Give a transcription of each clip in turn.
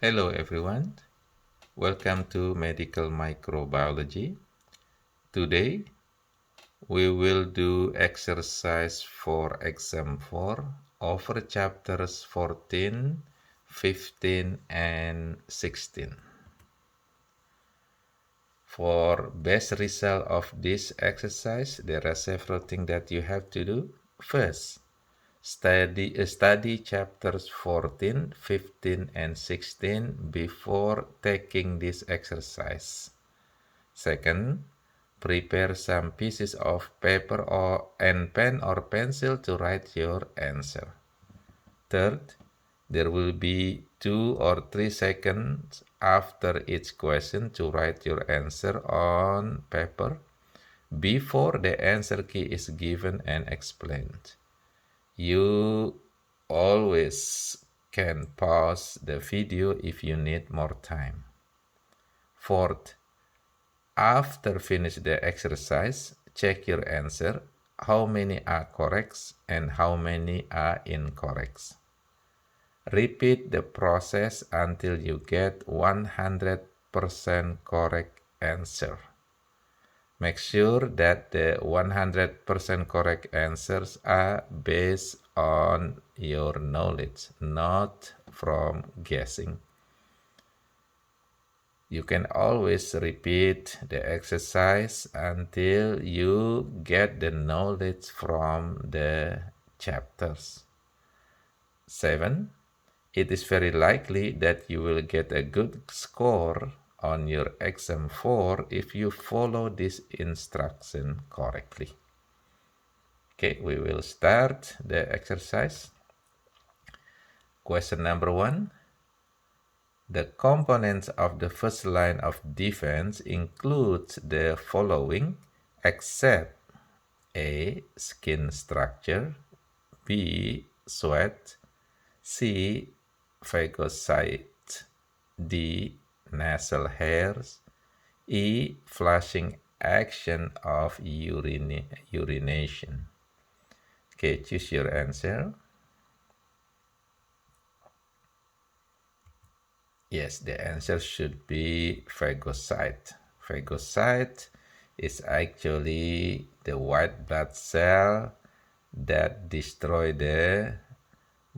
Hello everyone, welcome to Medical Microbiology. Today we will do exercise for exam 4 over chapters 14, 15 and 16. For best result of this exercise, there are several things that you have to do. First, study chapters 14, 15, and 16 before taking this exercise. Second, prepare some pieces of paper and pen or pencil to write your answer. Third, there will be 2 or 3 seconds after each question to write your answer on paper before the answer key is given and explained. You always can pause the video if you need more time. Fourth, after finish the exercise, check your answer, how many are correct and how many are incorrect. Repeat the process until you get 100% correct answer. Make sure that the 100% correct answers are based on your knowledge, not from guessing. You can always repeat the exercise until you get the knowledge from the chapters. 7. It is very likely that you will get a good score on your exam 4 if you follow this instruction correctly. Okay, we will start the exercise. Question number 1. The components of the first line of defense include the following except A. Skin structure, B. Sweat, C. Phagocytes, D. Nasal hairs, E. Flushing action of urination. Okay, choose your answer. Yes, the answer should be phagocyte. Phagocyte is actually the white blood cell that destroy the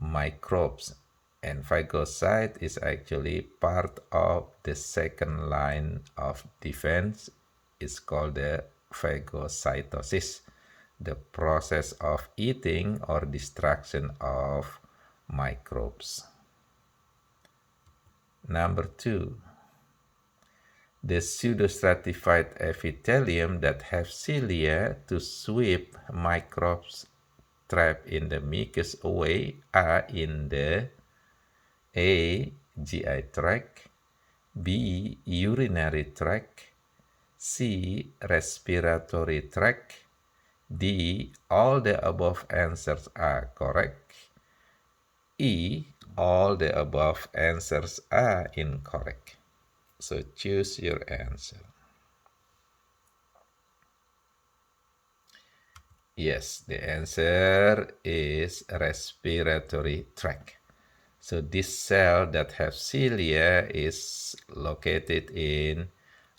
microbes, and phagocyte is actually part of the second line of defense. It's called the phagocytosis, the process of eating or destruction of microbes. Number 2, the pseudostratified epithelium that have cilia to sweep microbes trapped in the mucus away are in the A. GI tract, B. Urinary tract, C. Respiratory tract, D. All the above answers are correct, E. All the above answers are incorrect. So choose your answer. Yes, the answer is respiratory tract. So this cell that has cilia is located in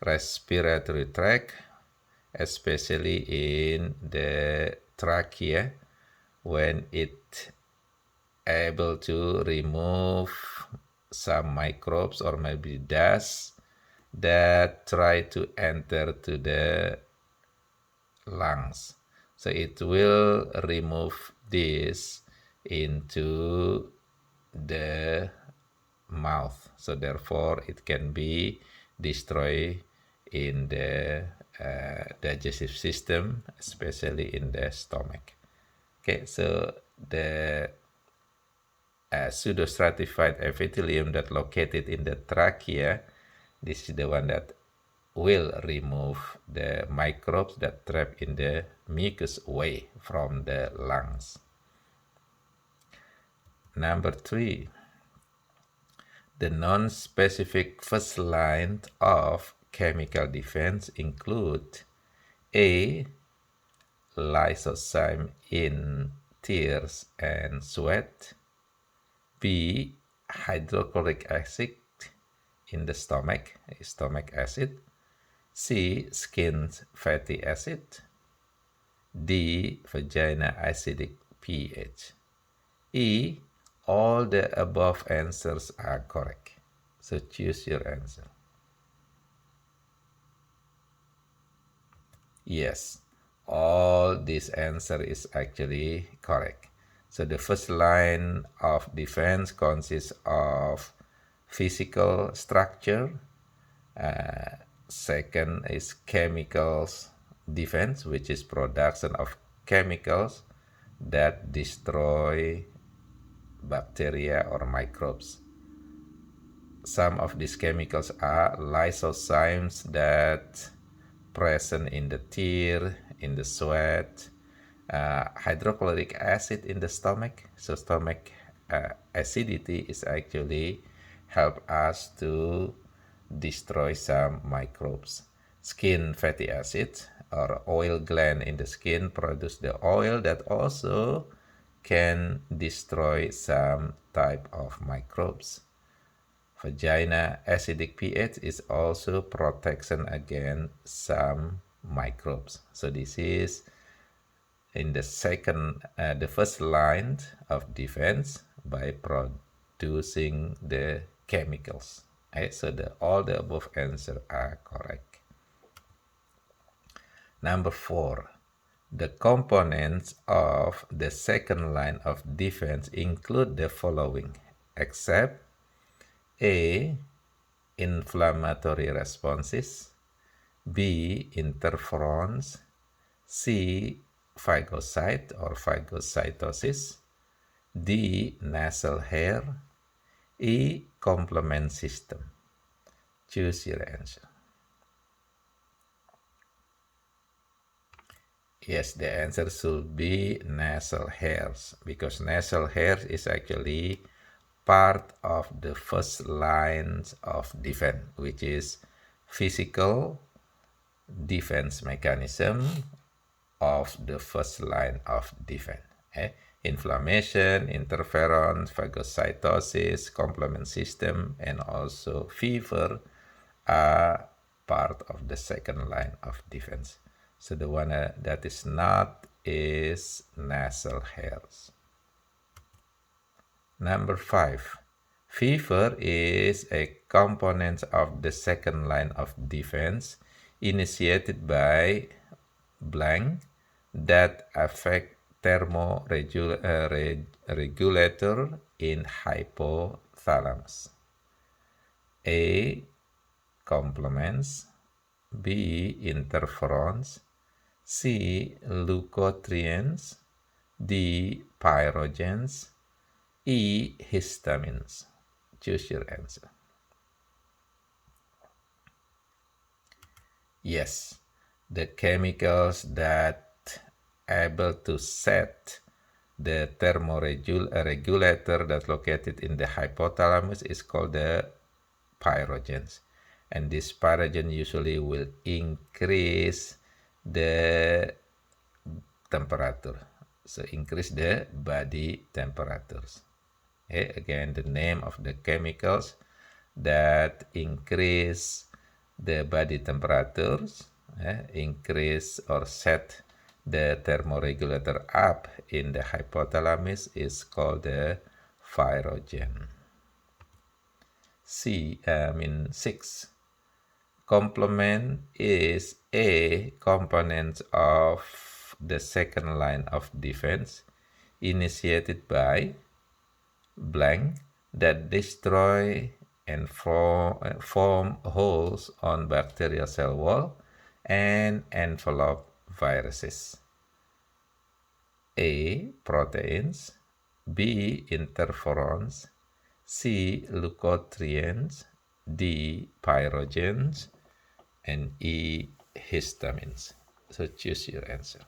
respiratory tract, especially in the trachea, when it able to remove some microbes or maybe dust that try to enter to the lungs. So it will remove this into the mouth. So therefore it can be destroyed in the digestive system, especially in the stomach. Okay, so the pseudostratified epithelium that located in the trachea, this is the one that will remove the microbes that trap in the mucus away from the lungs. Number 3, the non-specific first line of chemical defense include A. Lysozyme in tears and sweat, B. Hydrochloric acid in the stomach acid. C, skin fatty acid. D, vagina acidic pH. E, all the above answers are correct. So choose your answer. Yes, all this answer is actually correct. So the first line of defense consists of physical structure. Second is chemicals defense, which is production of chemicals that destroy bacteria or microbes. Some of these chemicals are lysozymes that present in the tear, in the sweat, hydrochloric acid in the stomach. So stomach acidity is actually help us to destroy some microbes. Skin fatty acids or oil gland in the skin produce the oil that also can destroy some type of microbes. Vagina acidic pH is also protection against some microbes. So this is in the first line of defense by producing the chemicals. So all the above answers are correct. Number 4, the components of the second line of defense include the following, except A, inflammatory responses, B, interferons, C, phagocyte or phagocytosis, D, nasal hair, E, complement system. Choose your answer. Yes, the answer should be nasal hairs, because nasal hairs is actually part of the first lines of defense, which is physical defense mechanism of the first line of defense. Inflammation, interferon, phagocytosis, complement system, and also fever are part of the second line of defense. So the one that is not is nasal hairs. Number 5, fever is a component of the second line of defense initiated by blank that affect thermoregulator in hypothalamus. A, complements, B, interferons, C, leukotrienes, D, pyrogens, E, histamines. Choose your answer. Yes, the chemicals that able to set the thermoregulator that's located in the hypothalamus is called the pyrogens. And this pyrogen usually will increase the temperature. So increase the body temperatures. Again, the name of the chemicals that increase the body temperatures, increase or set the thermoregulator up in the hypothalamus is called the pyrogen. 6. Complement is a component of the second line of defense initiated by blank that destroy and form holes on bacterial cell wall and envelope viruses. A, proteins, B, interferons, C, leukotrienes, D, pyrogens, and E, histamines. So choose your answer.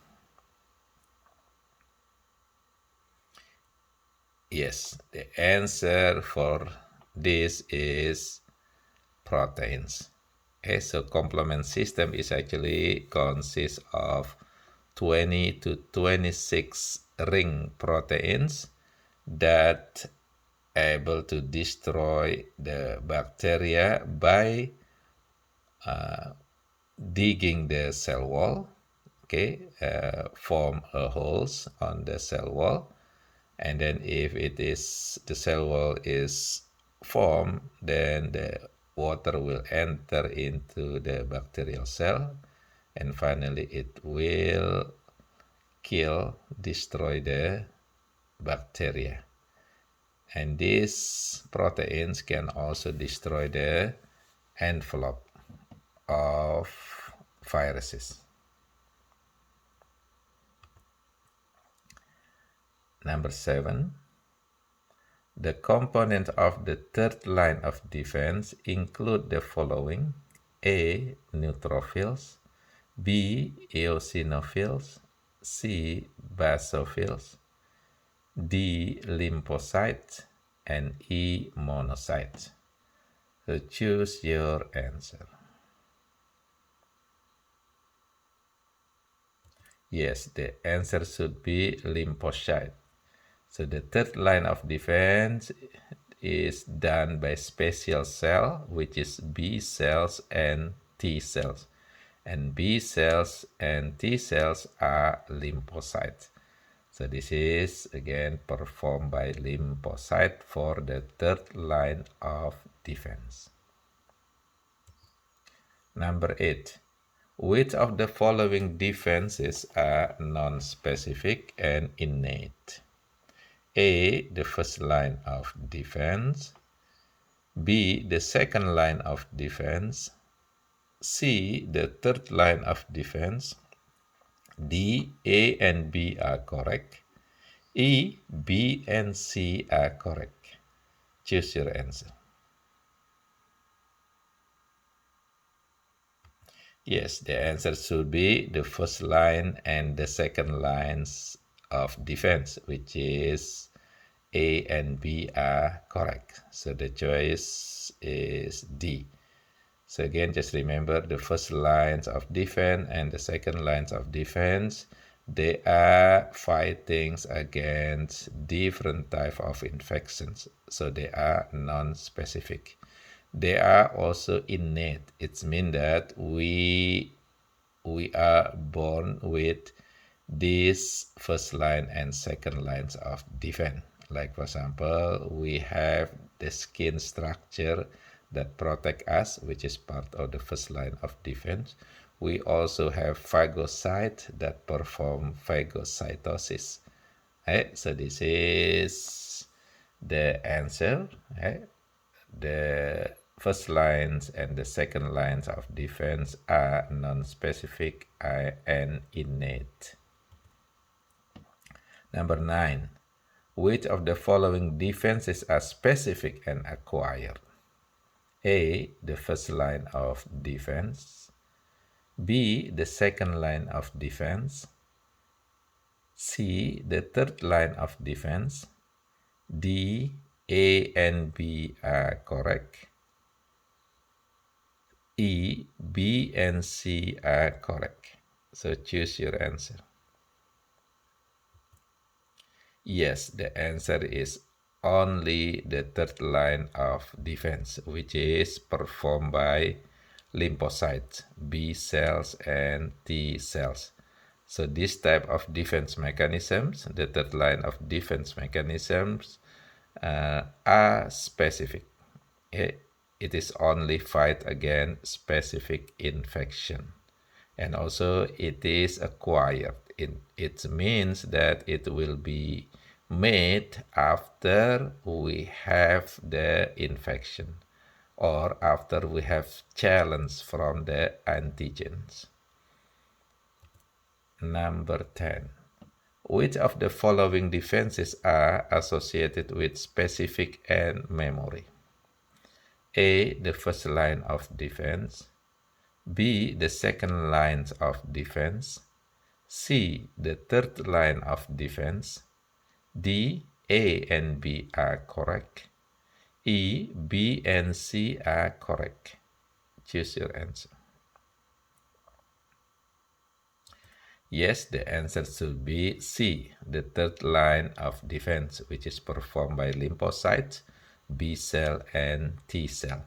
Yes, the answer for this is proteins. So complement system is actually consists of 20 to 26 ring proteins that able to destroy the bacteria by digging the cell wall, okay, form a holes on the cell wall, and then if the cell wall is formed, then the water will enter into the bacterial cell, and finally it will destroy the bacteria. And these proteins can also destroy the envelope of viruses. Number 7, the component of the third line of defense include the following: A. Neutrophils, B. Eosinophils, C. Basophils, D. Lymphocytes, and E. Monocytes. So choose your answer. Yes, the answer should be lymphocyte. So the third line of defense is done by special cell, which is B cells and T cells. And B cells and T cells are lymphocytes. So this is again performed by lymphocyte for the third line of defense. Number 8. Which of the following defenses are non-specific and innate? A. The first line of defense. B. The second line of defense. C. The third line of defense. D. A and B are correct. E. B and C are correct. Choose your answer. Yes, the answer should be the first line and the second lines of defense, which is A and B are correct. So the choice is D. So again, just remember the first lines of defense and the second lines of defense, they are fighting against different type of infections. So they are non-specific. They are also innate. It means that we are born with these first line and second lines of defense. Like for example, we have the skin structure that protect us, which is part of the first line of defense. We also have phagocytes that perform phagocytosis. Right? So this is the answer. Right? The first lines and the second lines of defense are non-specific and innate. Number 9. Which of the following defenses are specific and acquired? A. The first line of defense. B. The second line of defense. C. The third line of defense. D. A and B are correct. E. B and C are correct. So choose your answer. Yes, the answer is only the third line of defense, which is performed by lymphocytes, B cells, and T cells. So this type of defense mechanisms, the third line of defense mechanisms, are specific. It is only fight against specific infection. And also it is acquired. It means that it will be made after we have the infection or after we have challenge from the antigens. Number 10. Which of the following defenses are associated with specific and memory? A. The first line of defense. B. The second line of defense. C. The third line of defense. D. A and B are correct. E. B and C are correct. Choose your answer. Yes, the answer should be C, the third line of defense, which is performed by lymphocytes, B cell, and T cell.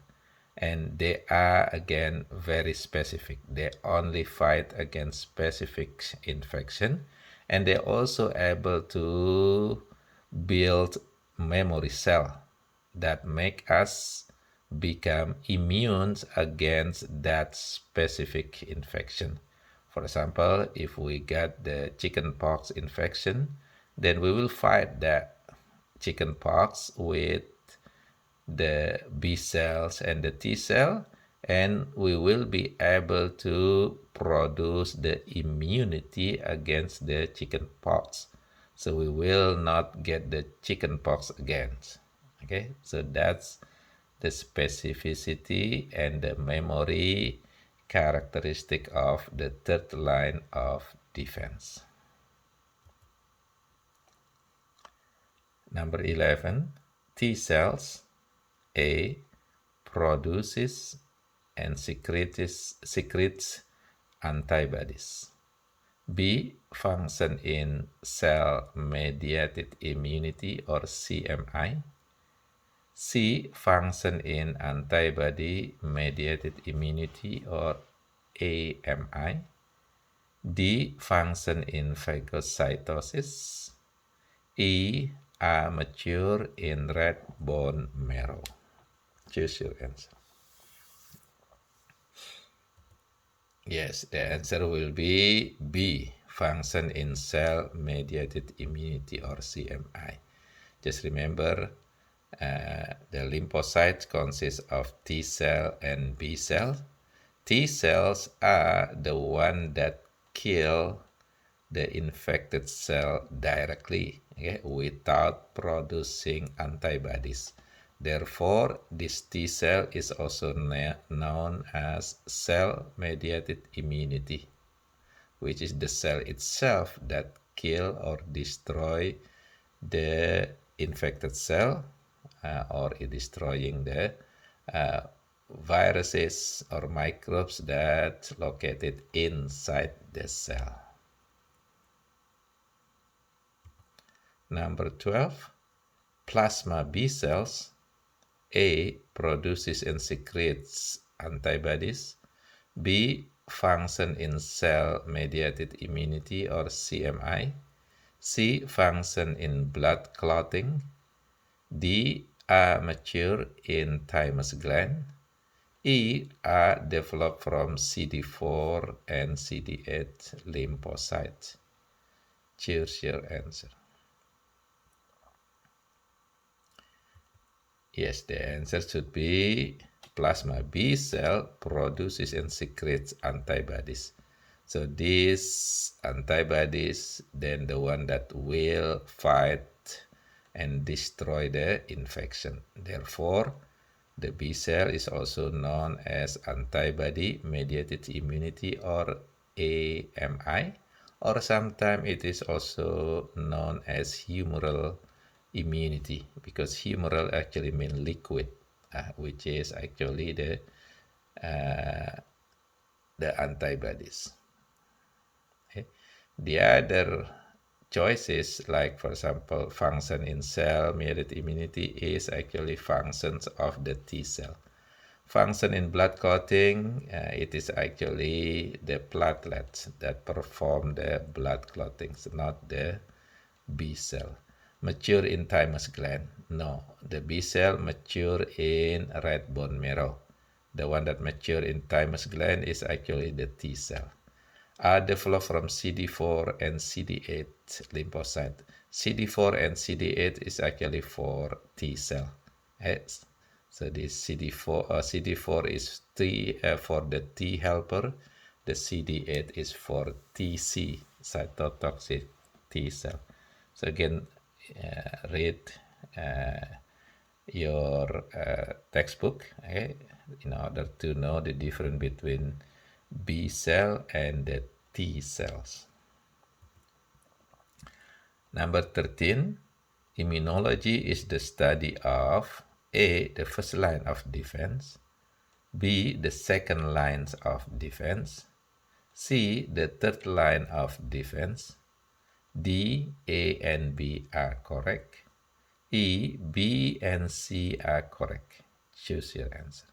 And they are again very specific. They only fight against specific infection, and they're also able to build memory cell that make us become immune against that specific infection. For example, if we get the chickenpox infection, then we will fight that chickenpox with the B cells and the T cell, and we will be able to produce the immunity against the chickenpox. So we will not get the chickenpox again. Okay, so that's the specificity and the memory characteristic of the third line of defense. Number 11, T cells, A, produces and secretes antibodies. B, function in cell-mediated immunity or CMI. C, function in antibody-mediated immunity or AMI. D, function in phagocytosis. E, are mature in red bone marrow. Choose your answer. Yes, the answer will be B, function in cell-mediated immunity or CMI. Just remember, the lymphocytes consist of T cell and B cell. T cells are the one that kill the infected cell directly, okay, without producing antibodies. Therefore, this T cell is also known as cell-mediated immunity, which is the cell itself that kill or destroy the infected cell or destroying the viruses or microbes that located inside the cell. Number 12, plasma B cells. A, produces and secretes antibodies. B, function in cell-mediated immunity or CMI. C, function in blood clotting. D, are mature in thymus gland. E, are developed from CD4 and CD8 lymphocytes. Choose your answer. Yes, the answer should be plasma B cell produces and secretes antibodies. So these antibodies, then the one that will fight and destroy the infection. Therefore, the B cell is also known as antibody-mediated immunity or AMI, or sometimes it is also known as humoral immunity, because humoral actually means liquid, which is actually the antibodies. Okay. The other choices, like for example, function in cell-mediated immunity is actually functions of the T cell. Function in blood clotting, it is actually the platelets that perform the blood clottings, not the B cell. Mature in thymus gland, no. The B cell mature in red bone marrow. The one that mature in thymus gland is actually the T cell. Are developed from CD4 and CD8 lymphocyte. CD4 and CD8 is actually for T cell. Yes. So this CD4 is for the T helper. The CD8 is for TC, cytotoxic T cell. So again, read your textbook, okay, in order to know the difference between B cell and the T cells. Number 13, immunology is the study of A, the first line of defense, B, the second lines of defense, C, the third line of defense. D, A and B are correct. E, B and C are correct. Choose your answer.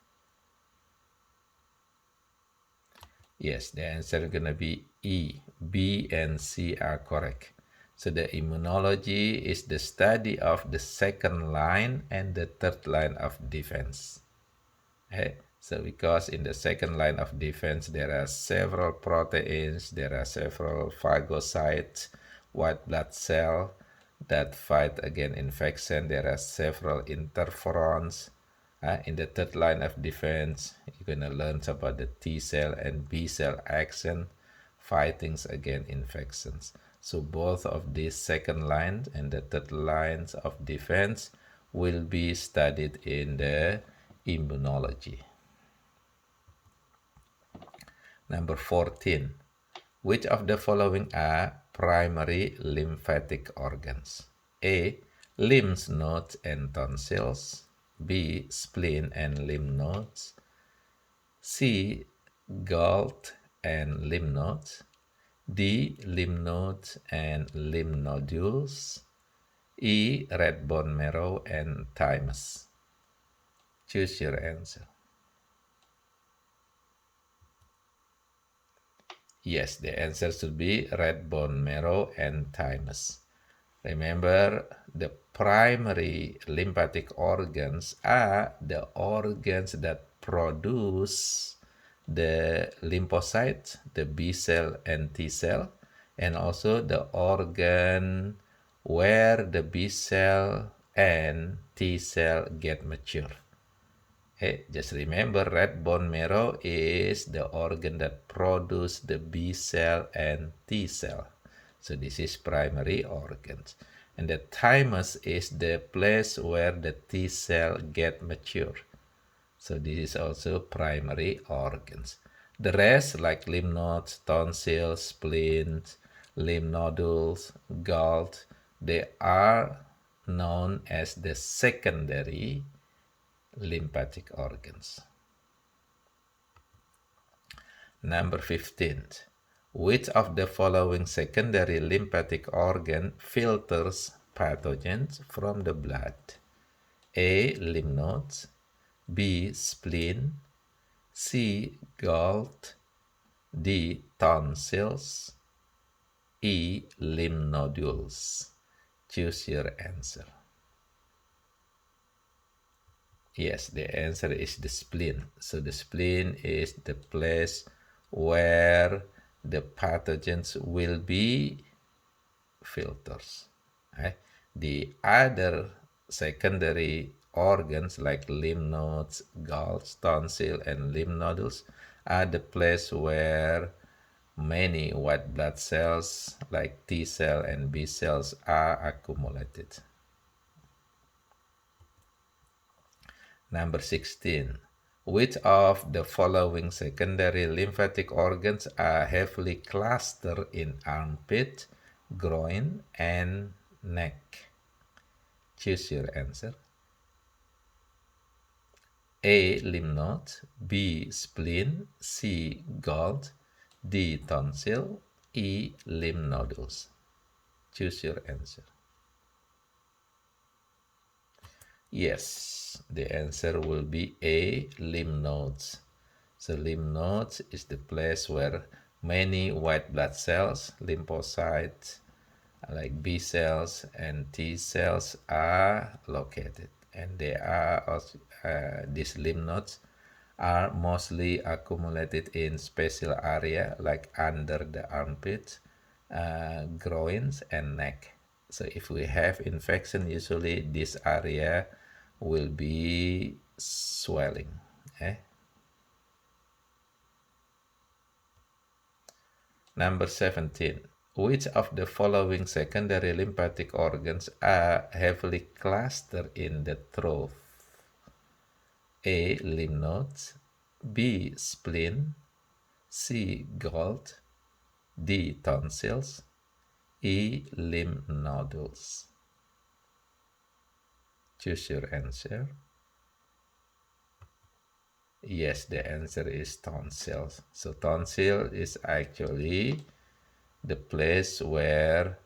Yes, the answer is going to be E. B and C are correct. So the immunology is the study of the second line and the third line of defense. Okay? So because in the second line of defense, there are several proteins, there are several phagocytes, white blood cell that fight against infection. There are several interferons. In the third line of defense, you're going to learn about the T cell and B cell action fighting against infections. So both of these second lines and the third lines of defense will be studied in the immunology. Number 14. Which of the following are primary lymphatic organs? A. Lymph nodes and tonsils. B. Spleen and lymph nodes. C. GALT and lymph nodes. D. Lymph nodes and lymph nodules. E. Red bone marrow and thymus. Choose your answer. Yes, the answer should be red bone marrow and thymus. Remember, the primary lymphatic organs are the organs that produce the lymphocytes, the B cell and T cell, and also the organ where the B cell and T cell get mature. Hey, just remember, red bone marrow is the organ that produces the B cell and T cell. So this is primary organs. And the thymus is the place where the T cell get mature. So this is also primary organs. The rest, like lymph nodes, tonsils, spleens, lymph nodules, GALT, they are known as the secondary lymphatic organs. Number 15. Which of the following secondary lymphatic organ filters pathogens from the blood? A. Lymph nodes. B. Spleen. C. GALT. D. Tonsils. E. Lymph nodules. Choose your answer. Yes, the answer is the spleen. So the spleen is the place where the pathogens will be filters. The other secondary organs like lymph nodes, galls, tonsil, and lymph nodules are the place where many white blood cells like T cell and B cells are accumulated. Number 16. Which of the following secondary lymphatic organs are heavily clustered in armpit, groin, and neck? Choose your answer. A. Lymph nodes. B. Spleen. C. GALT. D. Tonsil. E. Lymph nodules. Choose your answer. Yes, the answer will be A. Lymph nodes. So lymph nodes is the place where many white blood cells, lymphocytes, like B cells and T cells are located. And they are also, these lymph nodes are mostly accumulated in special area like under the armpits, groins, and neck. So if we have infection, usually this area will be swelling. Number 17. Which of the following secondary lymphatic organs are heavily clustered in the throat? A. Lymph nodes. B. Spleen. C. GALT. D. Tonsils. E. Lymph nodules. Choose your answer. Yes, the answer is tonsils. So tonsil is actually the place where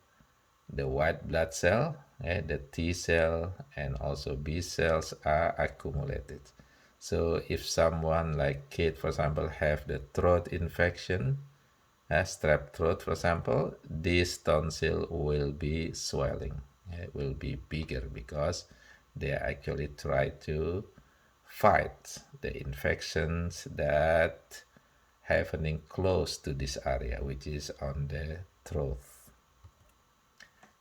the white blood cell, the T cell, and also B cells are accumulated. So if someone like kid, for example, have the throat infection, strep throat, for example, this tonsil will be swelling. It will be bigger because they actually try to fight the infections that happening close to this area, which is on the throat.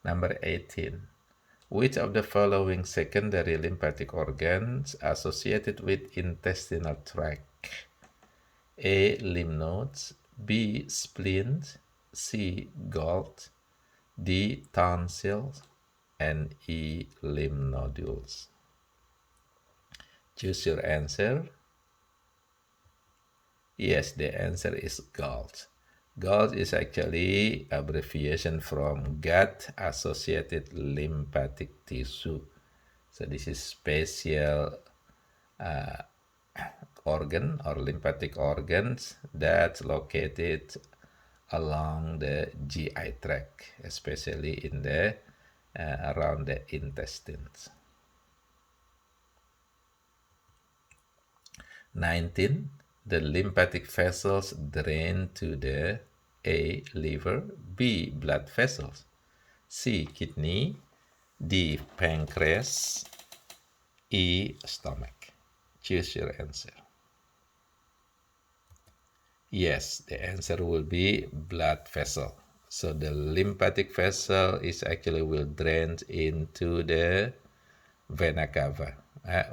Number 18. Which of the following secondary lymphatic organs associated with intestinal tract? A. Lymph nodes, B. spleens, C. GALT, D. tonsils, and E. lymph nodules. Choose your answer. Yes, the answer is GALT. GALT is actually abbreviation from gut-associated lymphatic tissue. So this is special organ or lymphatic organs that's located along the GI tract, especially in the around the intestines. 19. The lymphatic vessels drain to the A. liver, B. blood vessels, C. kidney, D. pancreas, E. stomach. Choose your answer. Yes, the answer will be blood vessel. So the lymphatic vessel is actually will drain into the vena cava,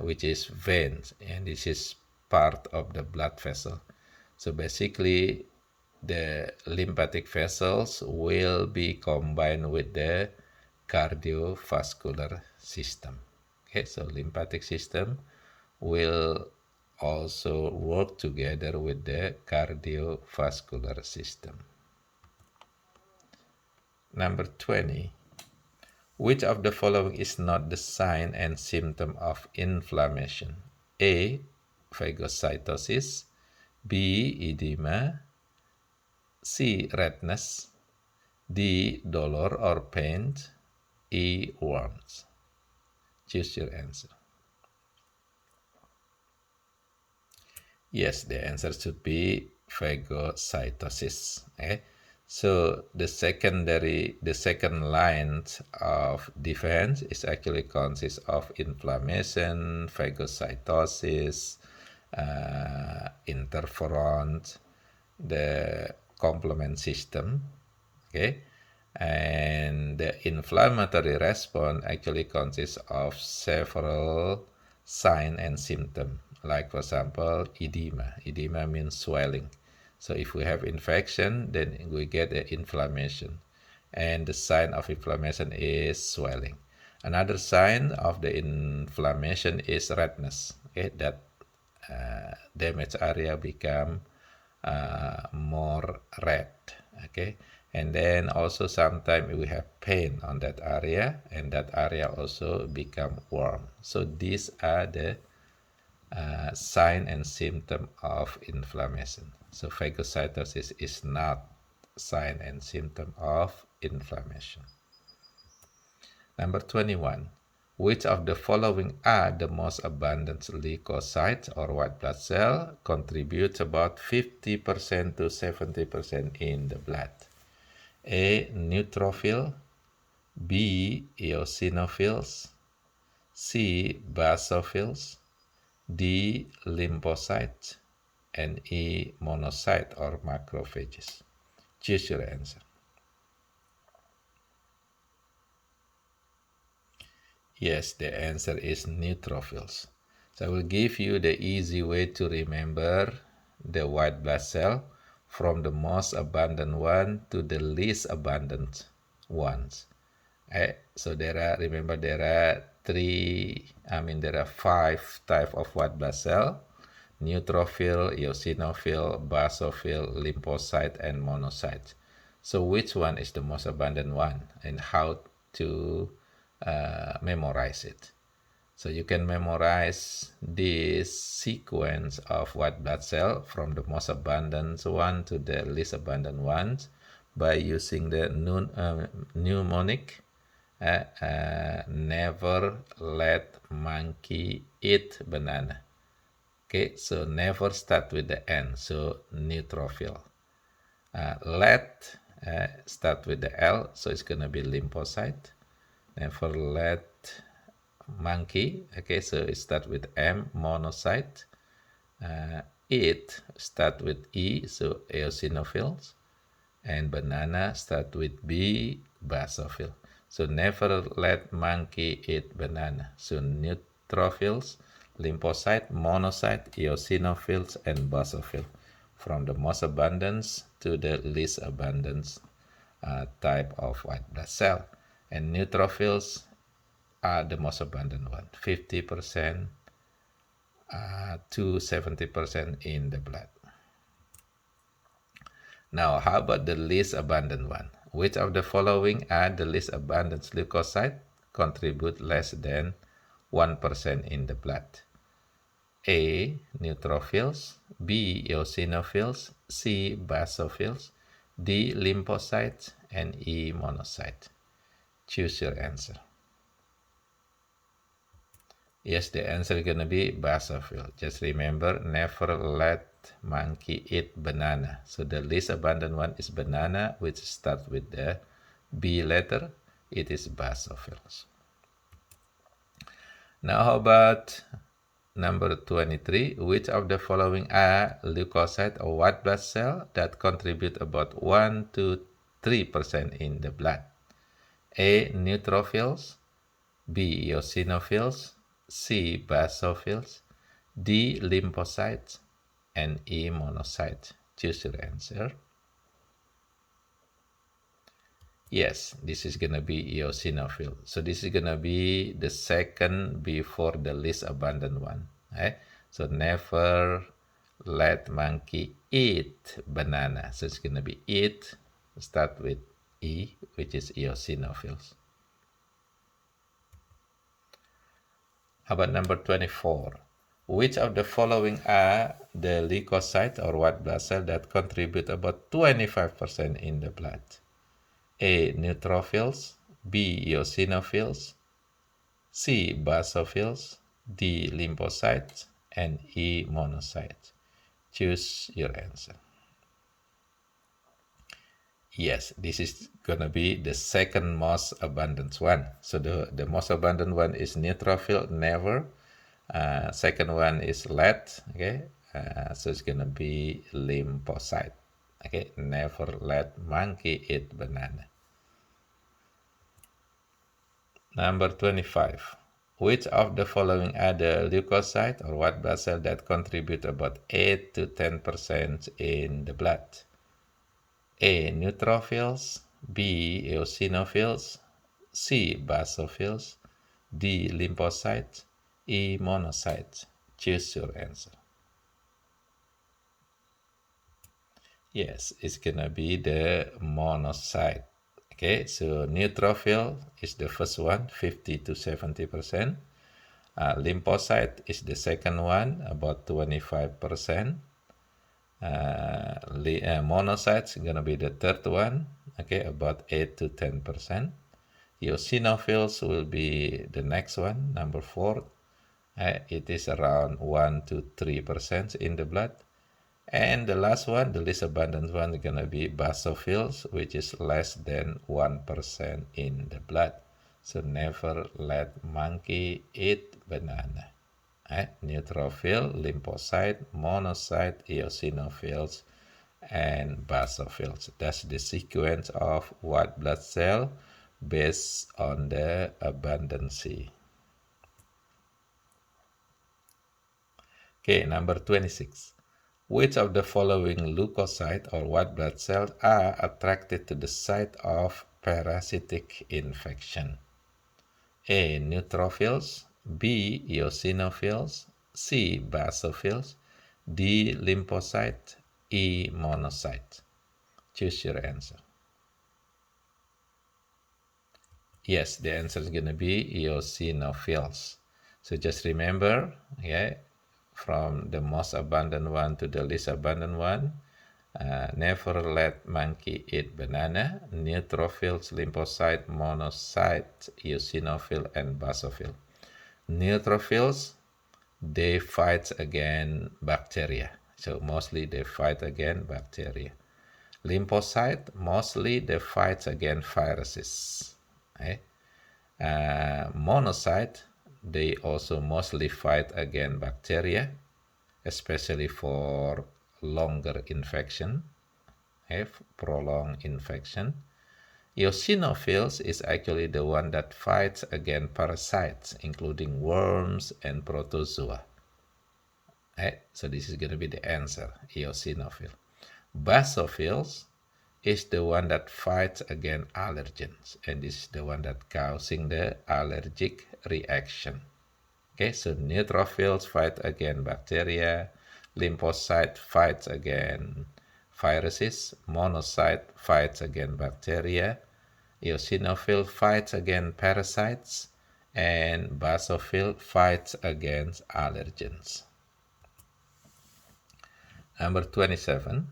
which is veins, and this is part of the blood vessel. So basically, the lymphatic vessels will be combined with the cardiovascular system. Okay, so lymphatic system will also work together with the cardiovascular system. Number 20. Which of the following is not the sign and symptom of inflammation? A. phagocytosis, B. edema, C. redness, D. dolor or pain, E. worms. Choose your answer. Yes, the answer should be phagocytosis. Okay? So the second line of defense is actually consists of inflammation, phagocytosis, interferon, the complement system. Okay, and the inflammatory response actually consists of several signs and symptoms. Like for example, edema. Edema means swelling. So if we have infection, then we get the inflammation. And the sign of inflammation is swelling. Another sign of the inflammation is redness. Okay, that damaged area become more red. Okay, and then also sometimes we have pain on that area, and that area also become warm. So these are the sign and symptom of inflammation. So phagocytosis is not sign and symptom of inflammation. Number 21. Which of the following are the most abundant leukocytes or white blood cell contributes about 50% to 70% in the blood? A. neutrophil, B. eosinophils, C. basophils, D. lymphocytes, and E. monocyte or macrophages. Choose your answer. Yes, the answer is neutrophils. So I will give you the easy way to remember the white blood cell from the most abundant one to the least abundant ones. So there are five types of white blood cell: neutrophil, eosinophil, basophil, lymphocyte, and monocyte. So which one is the most abundant one, and how to memorize it? So you can memorize this sequence of white blood cell from the most abundant one to the least abundant ones by using the mnemonic. Never let monkey eat banana. Okay, so never start with the N, so neutrophil. Let start with the L, so it's gonna be lymphocyte. Never let monkey, okay, so it start with M, monocyte. It start with E, so eosinophils. And banana start with B, basophil. So never let monkey eat banana. So neutrophils, lymphocyte, monocyte, eosinophils, and basophil. From the most abundance to the least abundance type of white blood cell. And neutrophils are the most abundant one, 50% to 70% in the blood. Now, how about the least abundant one? Which of the following are the least abundant leukocyte contribute less than 1% in the blood? A. Neutrophils, B. Eosinophils, C. Basophils, D. Lymphocytes, and E. Monocyte. Choose your answer. Yes, the answer is going to be basophil. Just remember, never let monkey eat banana. So the least abundant one is banana, which starts with the B letter. It is basophils. Now, how about number 23? Which of the following are leukocyte or white blood cell that contribute about 1 to 3% in the blood? A. Neutrophils, B. Eosinophils, C. Basophils, D. Lymphocytes, and E. Monocytes. Choose your answer. Yes, this is going to be eosinophil. So this is going to be the second before the least abundant one. Right? So never let monkey eat banana. So it's going to be eat, start with E, which is eosinophils. How about number 24? Which of the following are the leukocyte or white blood cell that contribute about 25% in the blood? A. Neutrophils, B. Eosinophils, C. Basophils, D. Lymphocytes, and E. Monocytes. Choose your answer. Yes, this is gonna be the second most abundant one. So the most abundant one is neutrophil, never. Second one is let, okay? So it's gonna be lymphocyte, okay? Never let monkey eat banana. Number 25. Which of the following are the leukocyte or white blood cell that contribute about 8 to 10% in the blood? A. Neutrophils, B. Eosinophils, C. Basophils, D. Lymphocytes, E. Monocytes. Choose your answer. Yes, it's gonna be the monocyte. Okay, so neutrophil is the first one, 50 to 70%. Lymphocyte is the second one, about 25%. Monocytes gonna be the third one, okay, about 8 to 10%. Eosinophils will be the next one, number 4. It is around 1 to 3% in the blood. And the last one, the least abundant one, is gonna be basophils, which is less than 1% in the blood. So never let monkey eat banana. Neutrophil, lymphocyte, monocyte, eosinophils, and basophils. That's the sequence of white blood cell based on the abundancy. Okay, number 26. Which of the following leukocyte or white blood cells are attracted to the site of parasitic infection? A. Neutrophils, B. Eosinophils, C. Basophils, D. Lymphocyte, E. Monocyte. Choose your answer. Yes, the answer is going to be eosinophils. So just remember, yeah, from the most abundant one to the least abundant one. Never let monkey eat banana. Neutrophils, lymphocyte, monocyte, eosinophil, and basophil. Neutrophils, they fight against bacteria. So mostly they fight against bacteria. Lymphocyte, mostly they fight against viruses. Okay? Monocyte, they also mostly fight against bacteria, especially for longer infection, prolonged infection. Eosinophils is actually the one that fights against parasites, including worms and protozoa. So this is going to be the answer, eosinophil. Basophils is the one that fights against allergens, and this is the one that causing the allergic reaction. Okay, so neutrophils fight against bacteria, lymphocyte fights against viruses, monocyte fights against bacteria, eosinophil fights against parasites, and basophil fights against allergens. Number 27.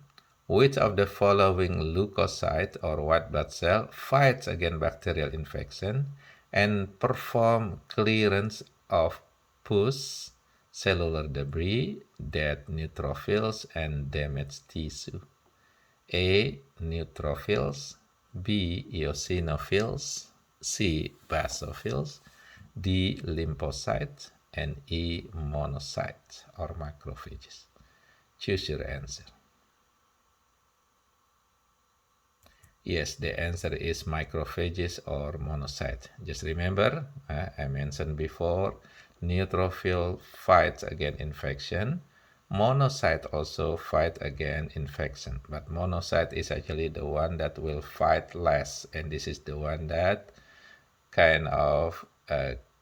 Which of the following leukocyte or white blood cell fights against bacterial infection and perform clearance of pus, cellular debris, dead neutrophils, and damaged tissue? A. Neutrophils, B. Eosinophils, C. Basophils, D. Lymphocytes, and E. Monocytes or macrophages. Choose your answer. Yes, the answer is macrophages or monocyte. Just remember, I mentioned before, neutrophil fights against infection. Monocyte also fight against infection, but monocyte is actually the one that will fight less, and this is the one that kind of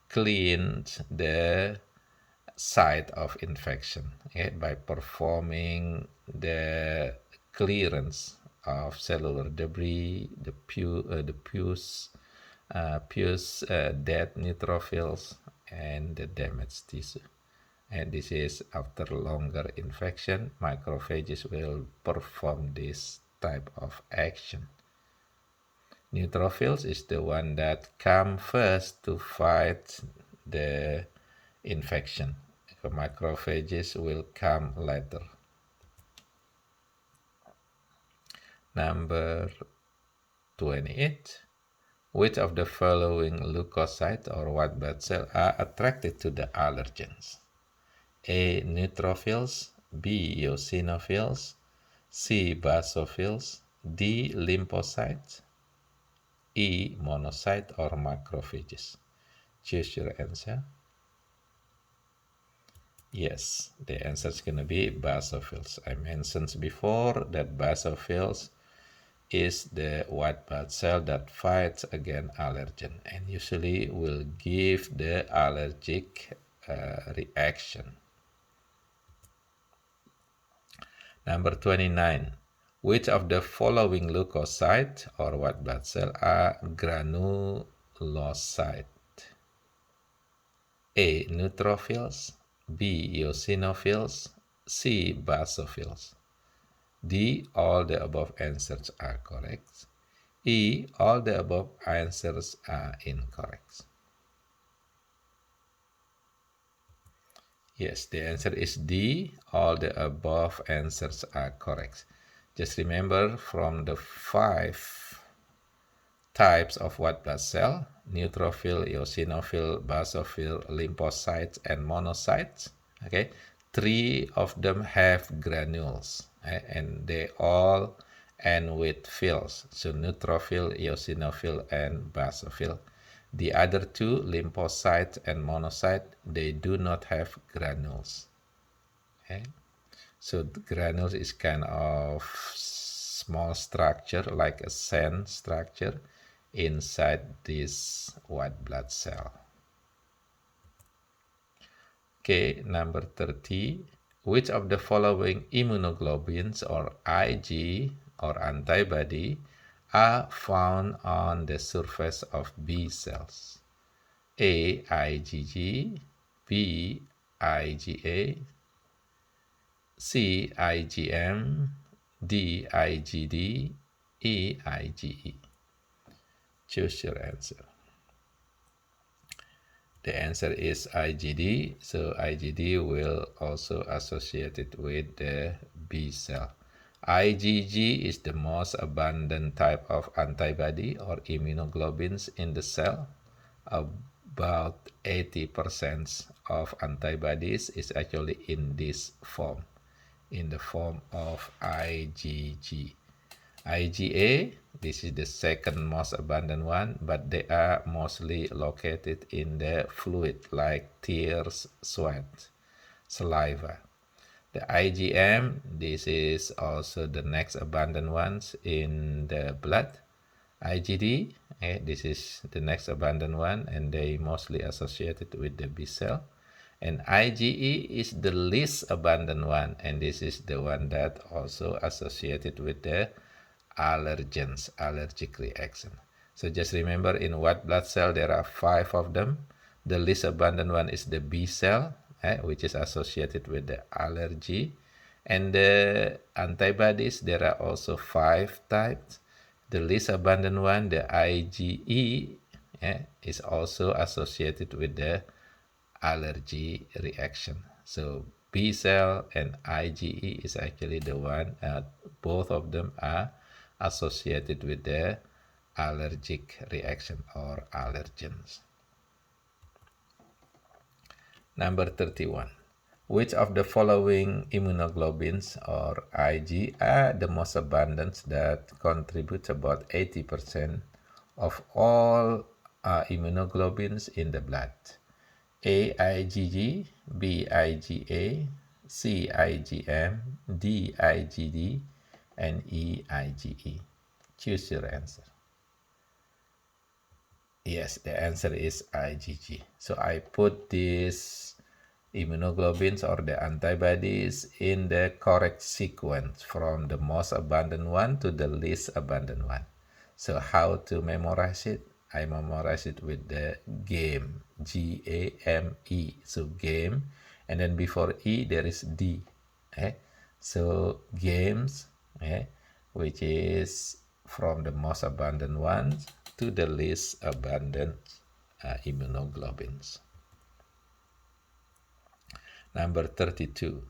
cleans the site of infection, by performing the clearance of cellular debris, the pus, dead neutrophils, and the damaged tissue. And this is after longer infection, macrophages will perform this type of action. Neutrophils is the one that come first to fight the infection. The macrophages will come later. Number 28. Which of the following leukocyte or white blood cell are attracted to the allergens? A. Neutrophils, B. Eosinophils, C. Basophils, D. Lymphocytes, E. Monocyte or macrophages. Choose your answer. Yes, the answer is going to be basophils. I mentioned before that basophils is the white blood cell that fights against allergen and usually will give the allergic reaction. Number 29. Which of the following leukocyte or white blood cell are granulocyte? A. Neutrophils, B. Eosinophils, C. Basophils. D. All the above answers are correct. E. All the above answers are incorrect. Yes, the answer is D. All the above answers are correct. Just remember from the 5 types of white blood cell, neutrophil, eosinophil, basophil, lymphocytes, and monocytes, okay, 3 of them have granules, and they all end with phils. So neutrophil, eosinophil, and basophil. The other 2, lymphocyte and monocyte, they do not have granules. Okay, so the granules is kind of small structure like a sand structure inside this white blood cell. Okay, number 30. Which of the following immunoglobulins or Ig or antibody are found on the surface of B cells? A. IgG, B IgA, C IgM, D IgD, E IgE. Choose your answer. The answer is IgD, so IgD will also associate it with the B cell. IgG is the most abundant type of antibody or immunoglobulins in the cell. About 80% of antibodies is actually in this form, in the form of IgG. IgA, this is the second most abundant one, but they are mostly located in the fluid like tears, sweat, saliva. The IgM, this is also the next abundant ones in the blood. IgD, this is the next abundant one, and they mostly associated with the B cell. And IgE is the least abundant one, and this is the one that also associated with the allergens, allergic reaction. So just remember, in white blood cell there are 5 of them. The least abundant one is the B cell, which is associated with the allergy. And the antibodies, there are also 5 types. The least abundant one, the IgE, is also associated with the allergy reaction. So B cell and IgE is actually the one, both of them are associated with the allergic reaction or allergens. Number 31. Which of the following immunoglobulins or Ig are the most abundant that contribute about 80% of all immunoglobulins in the blood? A IgG, B IgA, C IgM, D IgD, and E IgE. Choose your answer. Yes, the answer is IgG. So I put these immunoglobulins or the antibodies in the correct sequence from the most abundant one to the least abundant one. So how to memorize it? I memorize it with the GAME, G-A-M-E. So GAME, and then before E there is D. So GAMES, which is from the most abundant ones to the least abundant immunoglobulins. Number 32.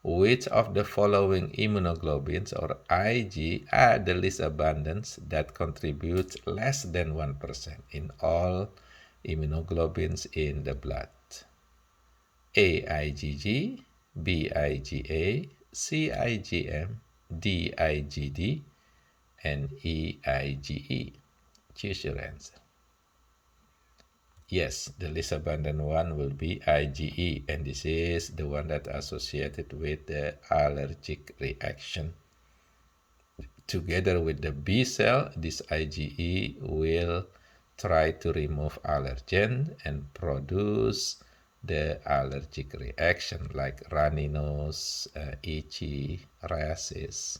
Which of the following immunoglobulins or Ig are the least abundant that contribute less than 1% in all immunoglobulins in the blood? A IgG, B IgA, C IgM, D IgD, and E IgE. Choose your answer. Yes, the least abundant one will be IgE, and this is the one that associated with the allergic reaction. Together with the B cell, this IgE will try to remove allergen and produce the allergic reaction like runny nose, itchy, rashes,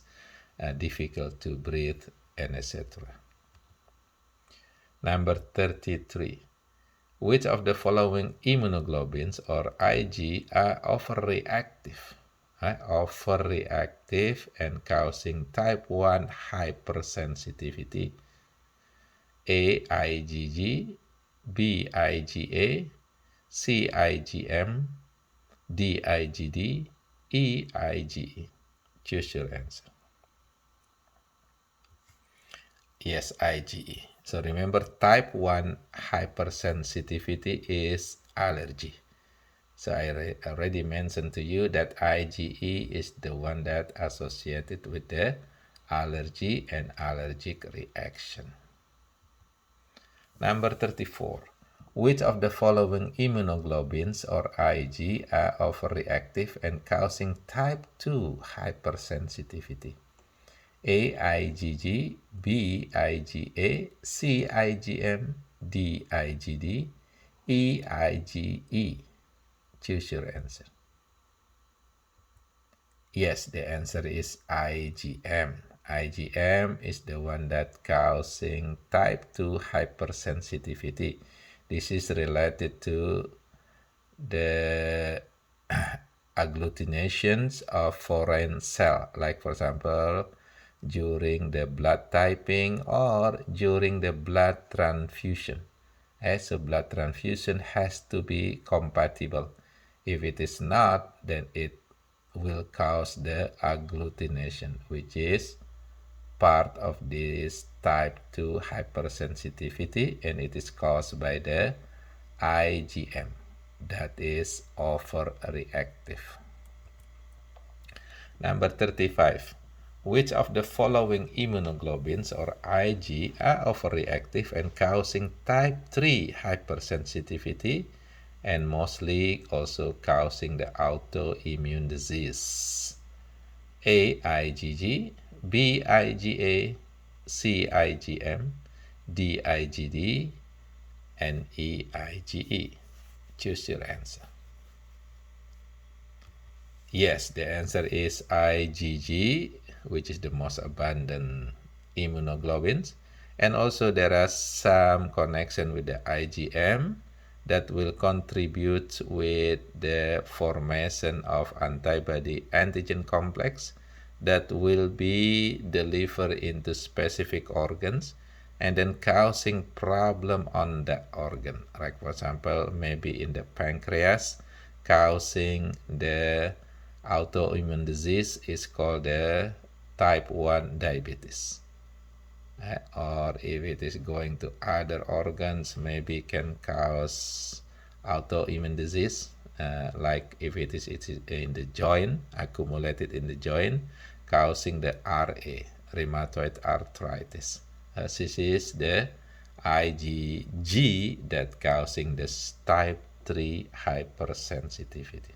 difficult to breathe, and etc. Number 33. Which of the following immunoglobulins or Ig are overreactive? Overreactive and causing type 1 hypersensitivity? A IgG, B IgA, C IgM, D IgD, E IgE. Choose your answer. Yes, IgE. So remember, type 1 hypersensitivity is allergy. So I already mentioned to you that IgE is the one that associated with the allergy and allergic reaction. Number 34. Which of the following immunoglobulins or Ig are overreactive and causing type 2 hypersensitivity? A IgG, B IgA, C IgM, D IgD, E IgE. Choose your answer. Yes, the answer is IgM. IgM is the one that causing type 2 hypersensitivity. This is related to the agglutinations of foreign cell, like for example, during the blood typing or during the blood transfusion. As a blood transfusion has to be compatible. If it is not, then it will cause the agglutination, which is part of this type 2 hypersensitivity, and it is caused by the IgM, that is overreactive. Number 35. Which of the following immunoglobulins or Ig are overreactive and causing type 3 hypersensitivity and mostly also causing the autoimmune disease? A. IgG, B. IgA, C. IgM, D. IgD, and E. IgE. Choose your answer. Yes, the answer is IgG, which is the most abundant immunoglobulins. And also there are some connection with the IgM that will contribute with the formation of antibody antigen complex that will be delivered into specific organs and then causing problem on that organ. Like for example, maybe in the pancreas, causing the autoimmune disease is called the type 1 diabetes. Or if it is going to other organs, maybe can cause autoimmune disease, like if it is in the joint, accumulated in the joint, causing the RA, rheumatoid arthritis. This is the IgG that causing this type 3 hypersensitivity.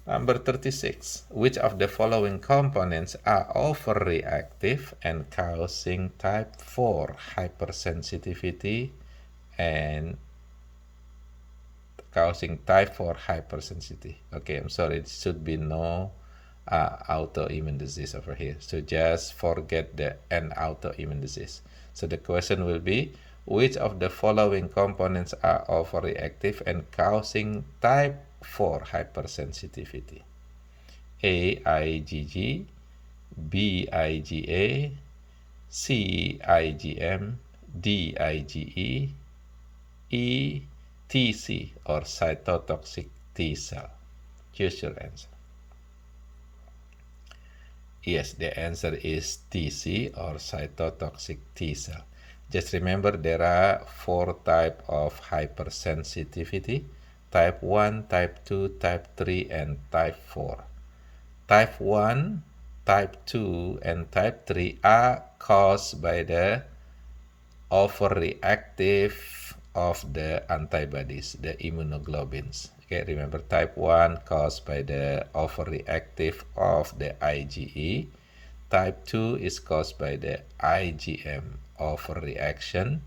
Number 36. Which of the following components are overreactive and causing type 4 hypersensitivity and causing type 4 hypersensitivity? Okay, I'm sorry, it should be no autoimmune disease over here. So just forget the an autoimmune disease. So the question will be, which of the following components are overreactive and causing type 4 hypersensitivity? A. IgG, B. IgA, C. IgM, D. IgE, E. TC or cytotoxic T cell. Choose your answer. Yes, the answer is TC or cytotoxic T cell. Just remember there are 4 types of hypersensitivity: type 1, type 2, type 3, and type 4. Type 1, type 2, and type 3 are caused by the overreactive of the antibodies, the immunoglobulins. Okay, remember type 1 caused by the overreactive of the IgE. Type 2 is caused by the IgM overreaction.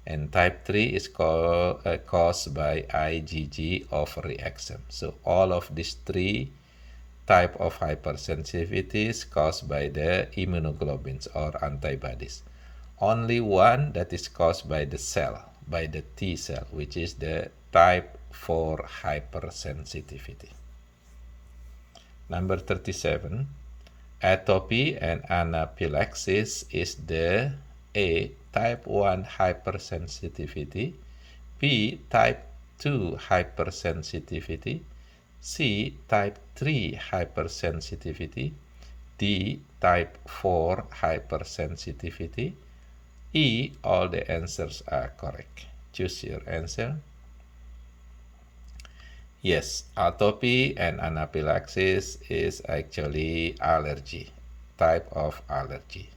And type 3 is caused by IgG overreaction. So all of these 3 type of hypersensitivities caused by the immunoglobulins or antibodies. Only one that is caused by the cell, by the T cell, which is the type 4 hypersensitivity. Number 37. Atopy and anaphylaxis is the A. type 1 hypersensitivity, B. type 2 hypersensitivity, C. type 3 hypersensitivity, D. type 4 hypersensitivity, E. All the answers are correct. Choose your answer. Yes, atopy and anaphylaxis is actually allergy, type of allergy.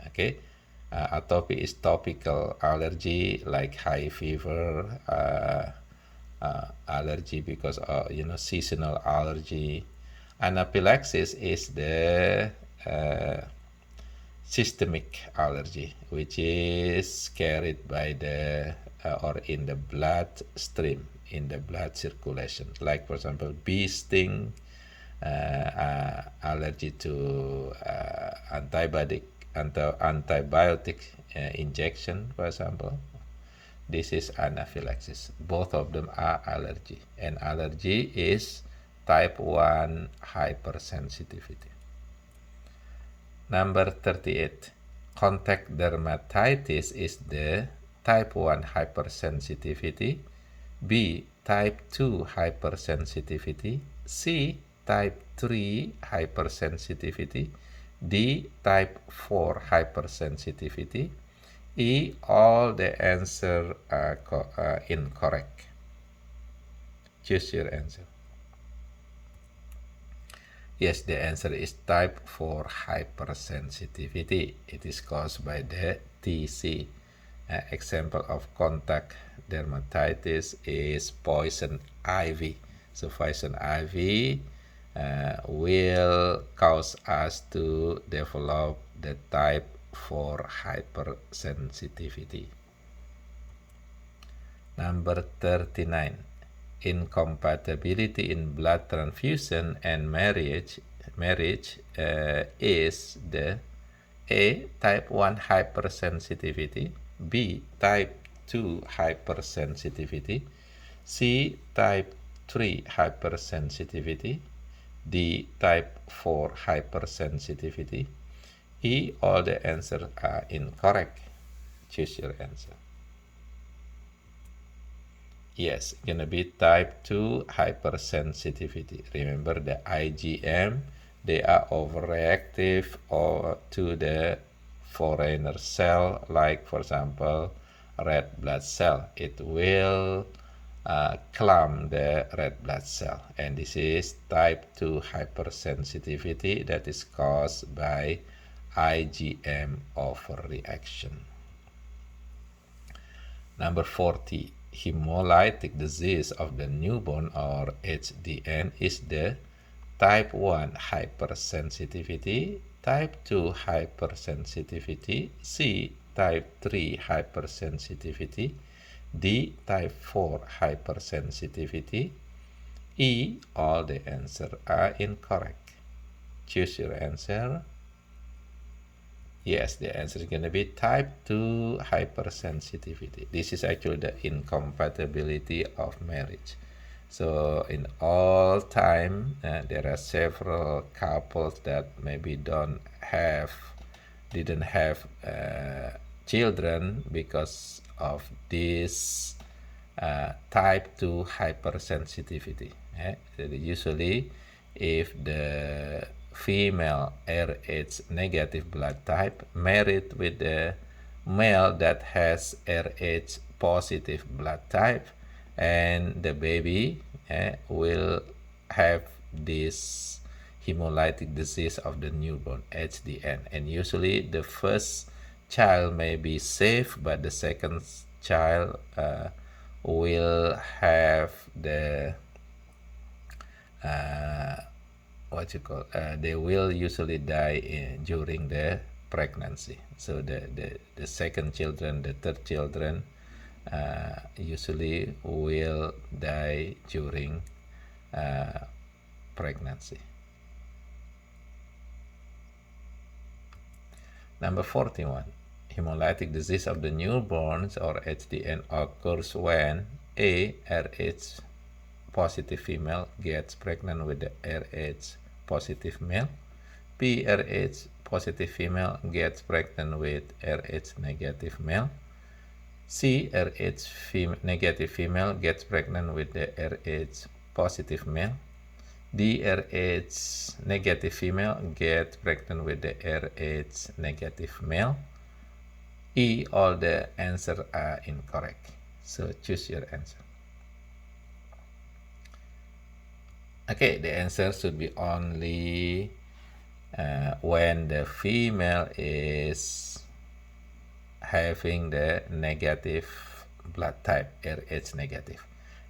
Okay, atopy is topical allergy like high fever, allergy because seasonal allergy. Anaphylaxis is the systemic allergy, which is carried by the or in the blood stream, in the blood circulation. Like for example, bee sting, allergy to antibiotic injection, for example. This is anaphylaxis. Both of them are allergy. And allergy is type 1 hypersensitivity. Number 38. Contact dermatitis is the type 1 hypersensitivity, B type 2 hypersensitivity, C type 3 hypersensitivity, D type 4 hypersensitivity, E all the answer are incorrect. Choose your answer. Yes, the answer is type 4 hypersensitivity. It is caused by the TC. Example of contact dermatitis is poison ivy. So poison ivy will cause us to develop the type 4 hypersensitivity. Number 39. Incompatibility in blood transfusion and marriage is the A type 1 hypersensitivity, B type 2 hypersensitivity, C type 3 hypersensitivity, D type 4 hypersensitivity. E all the answers are incorrect. Choose your answer. Yes, gonna be type 2 hypersensitivity. Remember the IgM, they are overreactive to the foreigner cell, like for example, red blood cell. It will clamp the red blood cell. And this is type 2 hypersensitivity that is caused by IgM overreaction. Number 40. Hemolytic disease of the newborn, or HDN, is the type 1 hypersensitivity, type 2 hypersensitivity, C type 3 hypersensitivity, D type 4 hypersensitivity. E all the answers are incorrect. Choose your answer. Yes, the answer is going to be type 2 hypersensitivity. This is actually the incompatibility of marriage. So in all time, there are several couples that maybe didn't have children because of this type 2 hypersensitivity. Usually, if the female Rh negative blood type married with the male that has Rh positive blood type, and the baby will have this hemolytic disease of the newborn, HDN. And usually the first child may be safe, but the second child will have the they will usually die during the pregnancy. So the second children, the third children usually will die during pregnancy. Number 41. Hemolytic disease of the newborns, or HDN, occurs when A. Rh positive female gets pregnant with the Rh positive male, B. Rh positive female gets pregnant with Rh negative male, C. Rh negative female gets pregnant with the Rh positive male, D. Rh negative female gets pregnant with the Rh negative male. E. All the answers are incorrect. So choose your answer. Okay, the answer should be only when the female is having the negative blood type, Rh negative,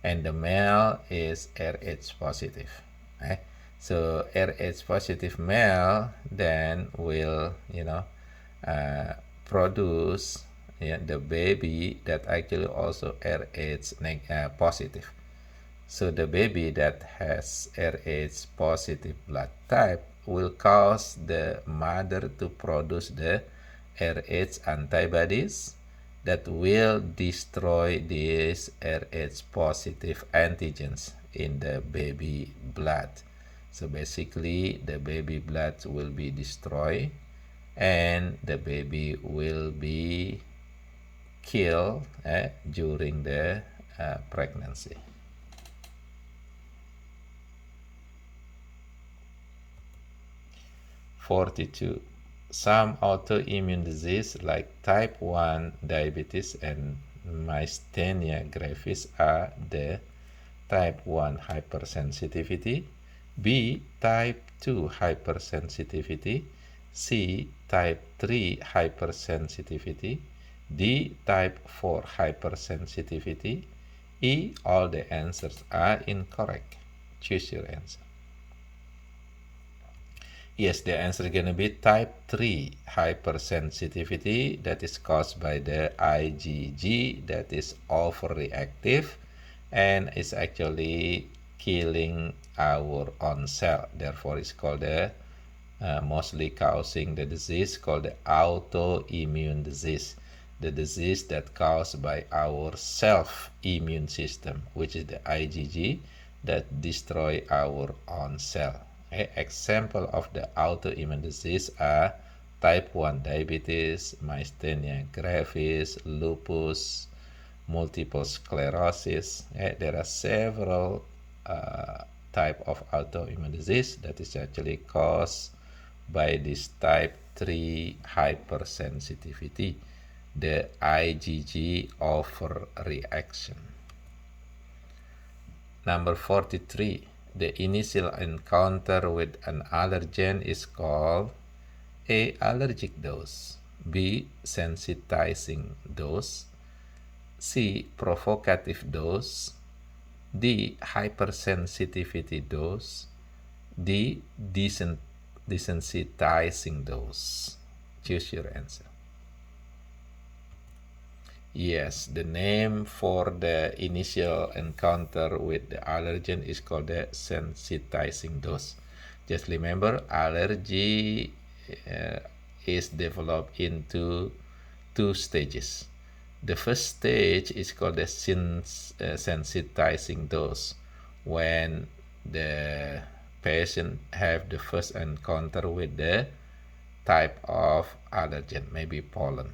and the male is Rh positive. Okay? So Rh positive male then will, produce the baby that actually also Rh positive. So the baby that has Rh positive blood type will cause the mother to produce the Rh antibodies, that will destroy these Rh positive antigens in the baby blood. So basically the baby blood will be destroyed and the baby will be killed during the pregnancy. (42) Some autoimmune disease like type 1 diabetes and myasthenia gravis are the type 1 hypersensitivity, B type 2 hypersensitivity, C type 3 hypersensitivity, D type 4 hypersensitivity, E. All the answers are incorrect. Choose your answer. Yes, the answer is going to be type 3 hypersensitivity, that is caused by the IgG that is overreactive and is actually killing our own cell. Therefore, it's called the mostly causing the disease called the autoimmune disease. The disease that caused by our self-immune system, which is the IgG that destroy our own cell. Example of the autoimmune disease are type 1 diabetes, myasthenia gravis, lupus, multiple sclerosis. There are several type of autoimmune disease that is actually caused by this type 3 hypersensitivity, the IgG overreaction. Number 43. The initial encounter with an allergen is called A allergic dose, B sensitizing dose, C provocative dose, D hypersensitivity dose, D desensitizing dose. Choose your answer. Yes, the name for the initial encounter with the allergen is called the sensitizing dose. Just remember, allergy is developed into 2 stages. The first stage is called the sensitizing dose, when the patient have the first encounter with the type of allergen, maybe pollen.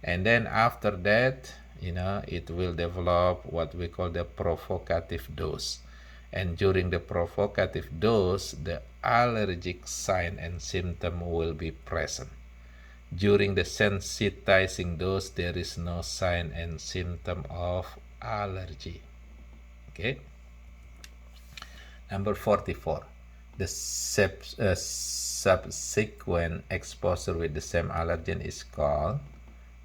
And then after that, it will develop what we call the provocative dose. And during the provocative dose, the allergic sign and symptom will be present. During the sensitizing dose, there is no sign and symptom of allergy. Okay. Number 44. The subsequent exposure with the same allergen is called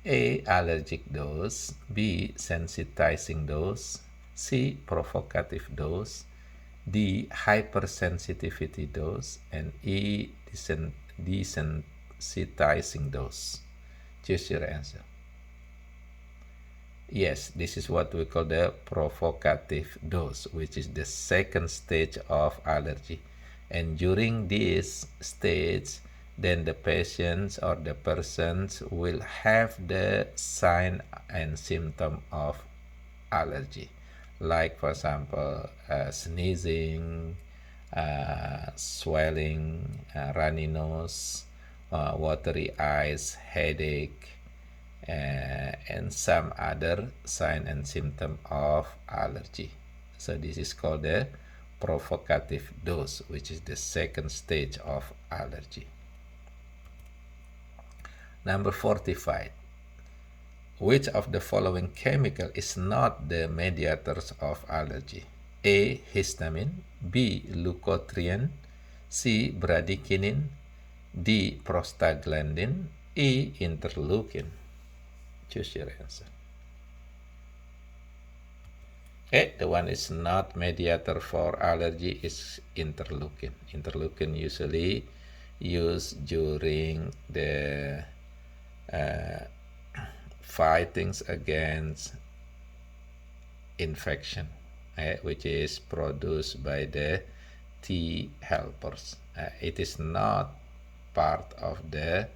A allergic dose, B sensitizing dose, C provocative dose, D hypersensitivity dose, and E desensitizing dose. Choose your answer. Yes, this is what we call the provocative dose, which is the second stage of allergy. And during this stage, then the patients or the persons will have the sign and symptom of allergy, like for example sneezing, swelling, runny nose, watery eyes, headache, and some other sign and symptom of allergy. So this is called the provocative dose, which is the second stage of allergy. Number 45. Which of the following chemical is not the mediators of allergy? A. Histamine, B. Leukotriene, C. Bradykinin, D. Prostaglandin, E. Interleukin. Choose your answer. The one is not mediator for allergy is interleukin. Interleukin usually used during the fightings against infection, which is produced by the T helpers. It is not part of the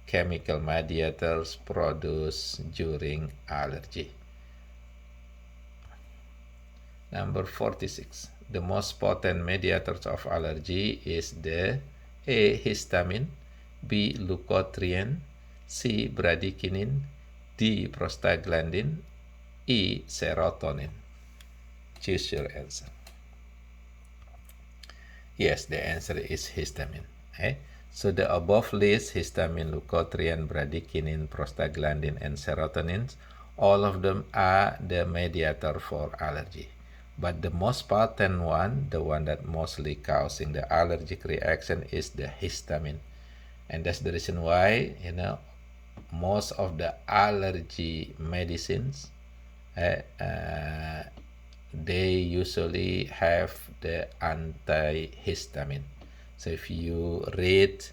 chemical mediators produced during allergy. Number 46. The most potent mediators of allergy is the A. Histamine, B. leukotriene, C. bradykinin, D. prostaglandin, E. serotonin. Choose your answer. Yes, the answer is histamine. Okay? So the above list, histamine, leukotriene, bradykinin, prostaglandin, and serotonin, all of them are the mediator for allergy. But the most potent one, the one that mostly causing the allergic reaction, is the histamine. And that's the reason why, most of the allergy medicines, they usually have the antihistamine. So if you read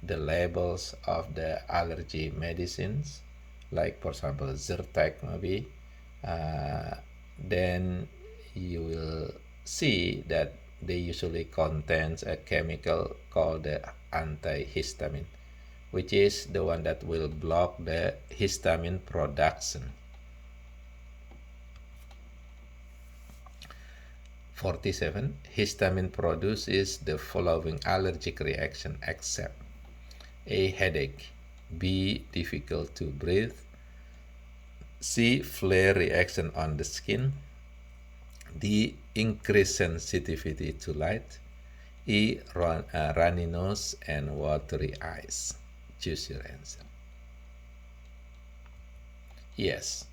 the labels of the allergy medicines, like for example Zyrtec maybe, then you will see that they usually contains a chemical called the antihistamine, which is the one that will block the histamine production. 47. Histamine produces the following allergic reaction except A. Headache, B. Difficult to breathe, C. Flare reaction on the skin, D. Increased sensitivity to light, E. Runny nose and watery eyes. Choose your answer. Yes.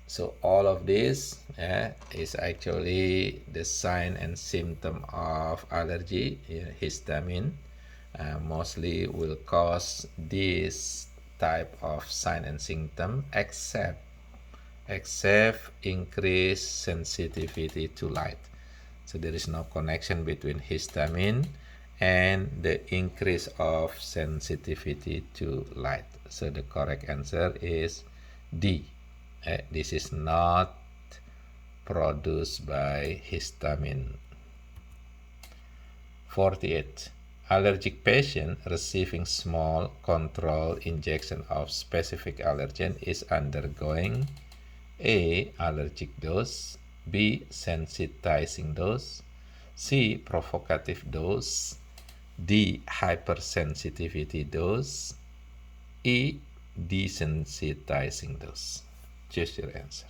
So all of this is actually the sign and symptom of allergy. Histamine mostly will cause this type of sign and symptom, except increased sensitivity to light. So there is no connection between histamine and the increase of sensitivity to light. So the correct answer is D. This is not produced by histamine. 48. Allergic patient receiving small controlled injection of specific allergen is undergoing A. Allergic dose, B. Sensitizing dose, C. Provocative dose, D. Hypersensitivity dose, E. Desensitizing dose. Choose your answer.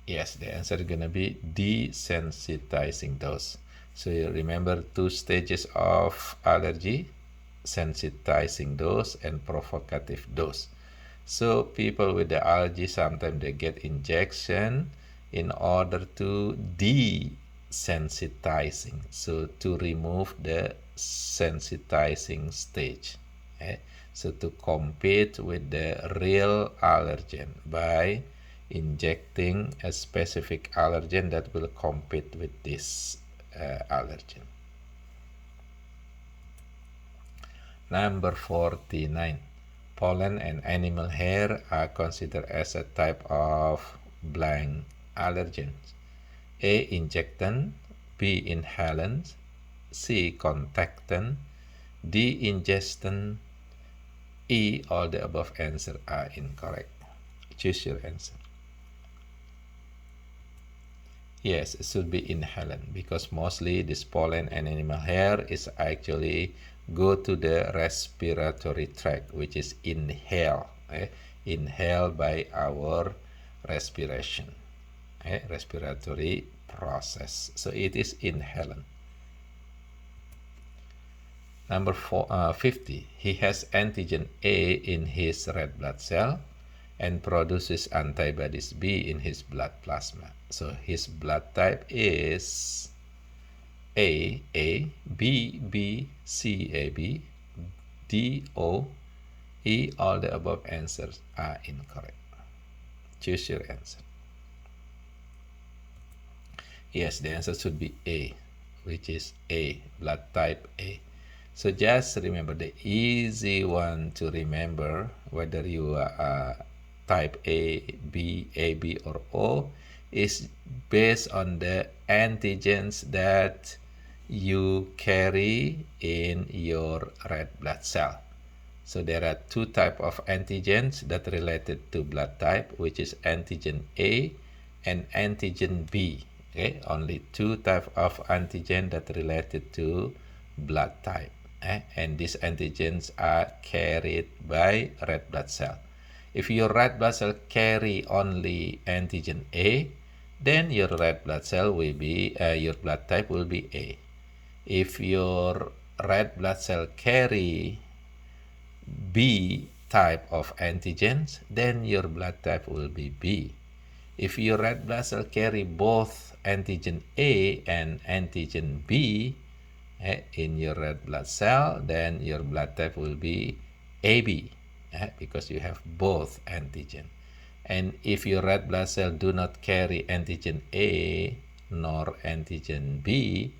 Yes, the answer is going to be desensitizing dose. So you remember two stages of allergy: sensitizing dose and provocative dose. So people with the allergy, sometimes they get injection in order to desensitizing, so to remove the sensitizing stage. So to compete with the real allergen by injecting a specific allergen that will compete with this allergen. Number 49. Pollen and animal hair are considered as a type of blank allergens. A. Injectant, B. Inhalant, C. Contactant, D. Ingestant, E. All the above answers are incorrect. Choose your answer. Yes, it should be inhalant, because mostly this pollen and animal hair is actually go to the respiratory tract, which is inhaled by our respiration, respiratory process. So it is inhalant. Number 50. He has antigen A in his red blood cell and produces antibodies B in his blood plasma. So his blood type is A, B, C, AB, D, O, E. All the above answers are incorrect. Choose your answer. Yes, the answer should be A, which is A, blood type A. So just remember the easy one to remember, whether you are type A, B, AB, or O, is based on the antigens that you carry in your red blood cell. So there are two types of antigens that related to blood type, which is antigen A and antigen B. Okay, only two types of antigen that related to blood type. And these antigens are carried by red blood cell. If your red blood cell carry only antigen A, then your red blood cell will be, your blood type will be A. If your red blood cell carry B type of antigens, then your blood type will be B. If your red blood cell carry both antigen A and antigen B in your red blood cell, then your blood type will be AB because you have both antigen. And if your red blood cell do not carry antigen A nor antigen B,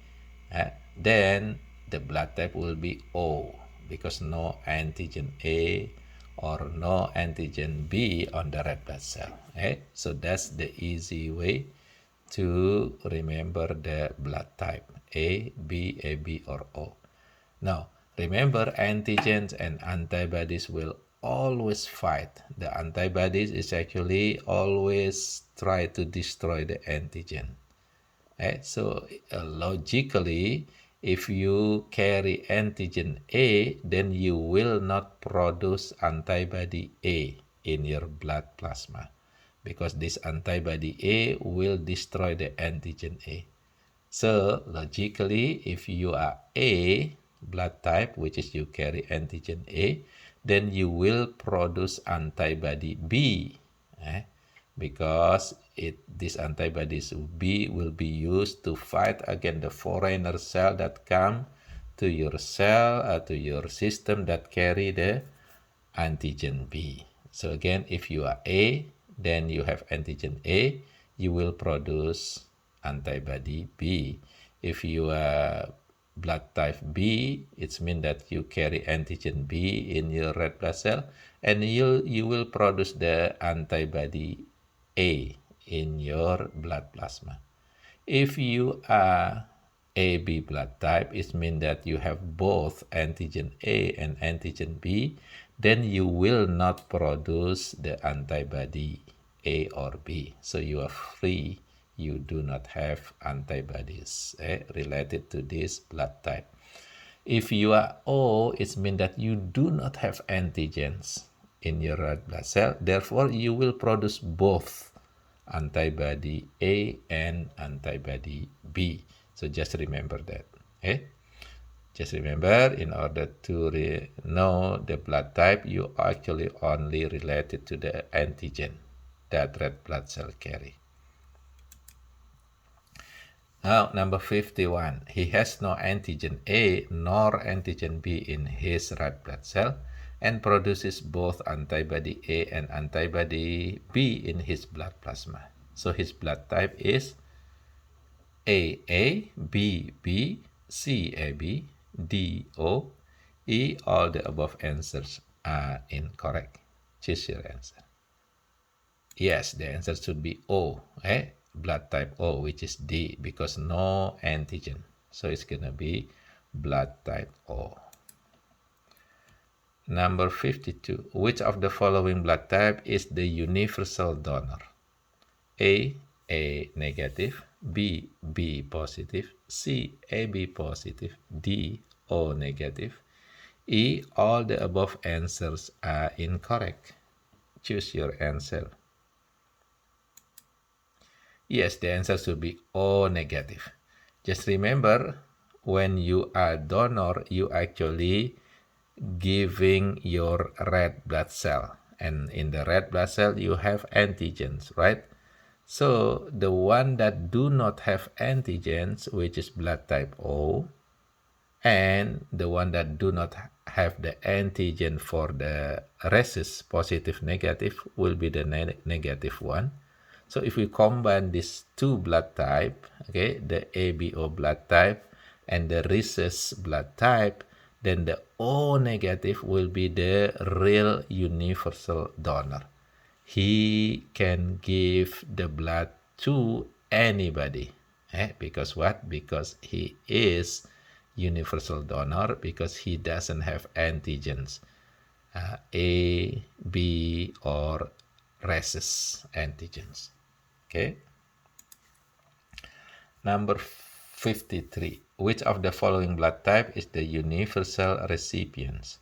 then the blood type will be O because no antigen A or no antigen B on the red blood cell. So that's the easy way to remember the blood type A, B, AB, or O. Now, remember antigens and antibodies will always fight. The antibodies is actually always try to destroy the antigen. So logically, if you carry antigen A, then you will not produce antibody A in your blood plasma because this antibody A will destroy the antigen A. So logically, if you are A blood type, which is you carry antigen A, then you will produce antibody B because this antibodies B will be used to fight against the foreigner cell that come to your cell, to your system that carry the antigen B. So again, if you are A, then you have antigen A, you will produce antibody B. If you are blood type B, it means that you carry antigen B in your red blood cell, and you will produce the antibody A in your blood plasma. If you are AB blood type, it means that you have both antigen A and antigen B, then you will not produce the antibody A or B. So you are free. You do not have antibodies related to this blood type. If you are O, it means that you do not have antigens in your red blood cell. Therefore, you will produce both antibody A and antibody B. So just remember that. Just remember, in order to know the blood type, you actually only related to the antigen that red blood cell carry. Now, number 51. He has no antigen A nor antigen B in his red blood cell and produces both antibody A and antibody B in his blood plasma. So his blood type is AA, BB, CAB, DO, E. All the above answers are incorrect. Choose your answer. Yes, the answer should be O, blood type O, which is D, because no antigen. So it's going to be blood type O. Number 52. Which of the following blood type is the universal donor? A negative, B positive, C AB positive, D O negative, E. All the above answers are incorrect. Choose your answer. Yes, the answer should be O negative. Just remember, when you are donor, you actually giving your red blood cell. And in the red blood cell, you have antigens, right? So the one that do not have antigens, which is blood type O, and the one that do not have the antigen for the rhesus, positive, negative, will be the negative one. So if we combine these two blood type, the ABO blood type and the rhesus blood type, then the O negative will be the real universal donor. He can give the blood to anybody. Because what? Because he is universal donor, because he doesn't have antigens, A, B, or rhesus antigens. Okay. Number 53. Which of the following blood type is the universal recipient?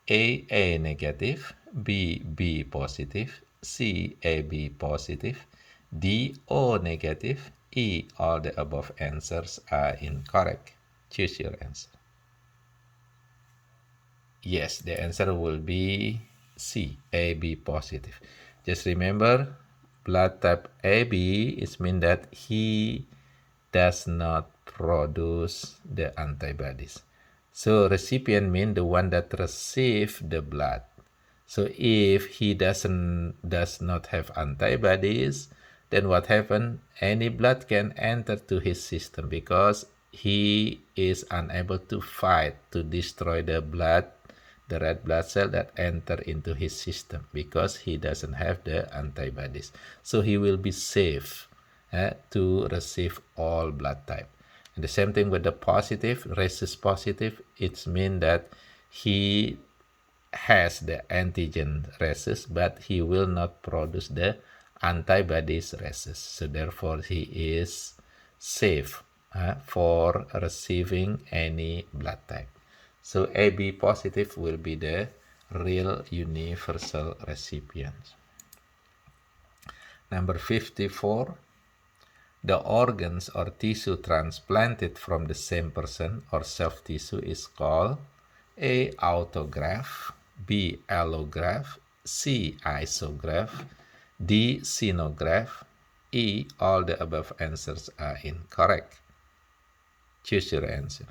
A negative, B positive, C AB positive, D O negative, E. All the above answers are incorrect. Choose your answer. Yes, the answer will be C, AB positive. Just remember, blood type AB is mean that he does not produce the antibodies. So recipient mean the one that receive the blood. So if he does not have antibodies, then what happen? Any blood can enter to his system because he is unable to fight to destroy the red blood cell that enter into his system because he doesn't have the antibodies. So he will be safe to receive all blood type. And the same thing with the positive, rhesus positive, it means that he has the antigen rhesus, but he will not produce the antibodies rhesus. So therefore, he is safe for receiving any blood type. So AB positive will be the real universal recipient. Number 54. The organs or tissue transplanted from the same person or self-tissue is called A. Autograft, B. Allograft, C. Isograft, D. Xenograft, E. All the above answers are incorrect. Choose your answer.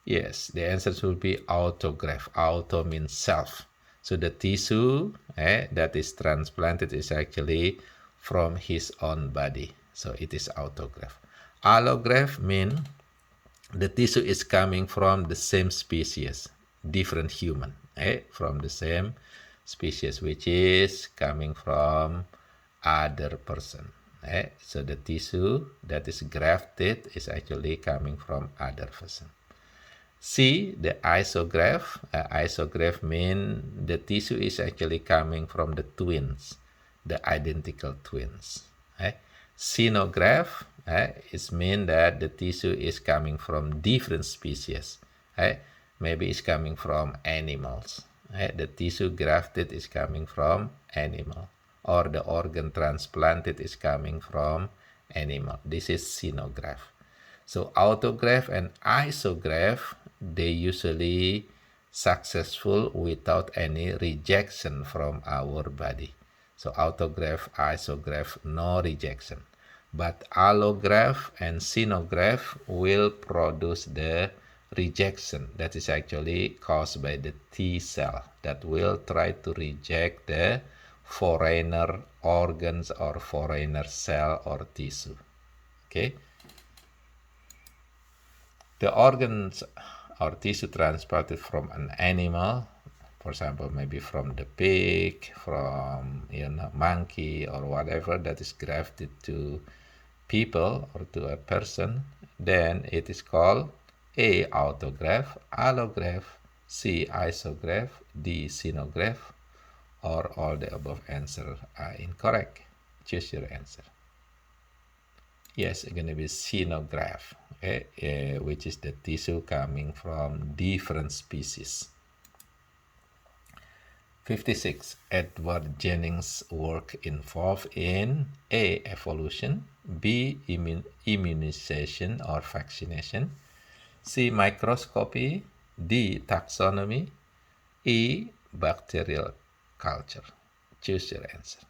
Yes, the answers will be autograft. Auto means self. So the tissue that is transplanted is actually from his own body. So it is autograft. Allograft means the tissue is coming from the same species, different human, from the same species, which is coming from other person. So the tissue that is grafted is actually coming from other person. C, the isograft. Isograft means the tissue is actually coming from the twins, the identical twins. Xenograft is mean that the tissue is coming from different species. Maybe it's coming from animals. The tissue grafted is coming from animal, or the organ transplanted is coming from animal. This is xenograft. So autograft and isograft, they usually successful without any rejection from our body. So autograft, isograft, no rejection. But allograft and xenograft will produce the rejection that is actually caused by the T cell that will try to reject the foreigner organs or foreigner cell or tissue. Okay. The organs or tissue transported from an animal, for example, maybe from the pig, from monkey or whatever that is grafted to people or to a person, then it is called A. Autograft, allograft, C. Isograft, D. Xenograft, or all the above answers are incorrect. Choose your answer. Yes, it's going to be xenograft, which is the tissue coming from different species. 56. Edward Jennings' work involved in A. Evolution, B. Immunization or vaccination, C. Microscopy, D. Taxonomy, E. Bacterial culture. Choose your answer.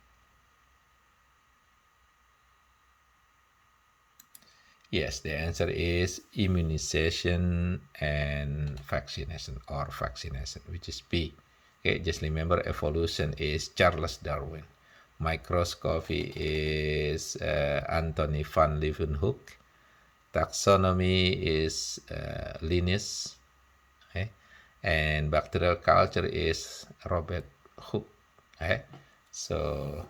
Yes, the answer is immunization and vaccination or vaccination, which is B. Okay, just remember evolution is Charles Darwin. Microscopy is Anthony van Leeuwenhoek. Taxonomy is Linnaeus. Okay? And bacterial culture is Robert Hooke. Okay? So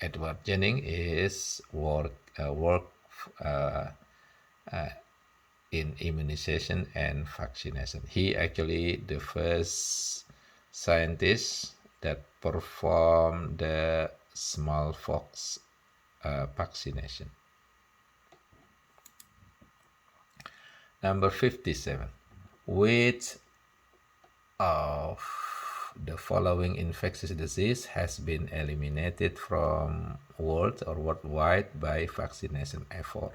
Edward Jenning is work in immunization and vaccination. He actually the first scientist that performed the smallpox vaccination. Number 57. Which of the following infectious disease has been eliminated from world or worldwide by vaccination effort?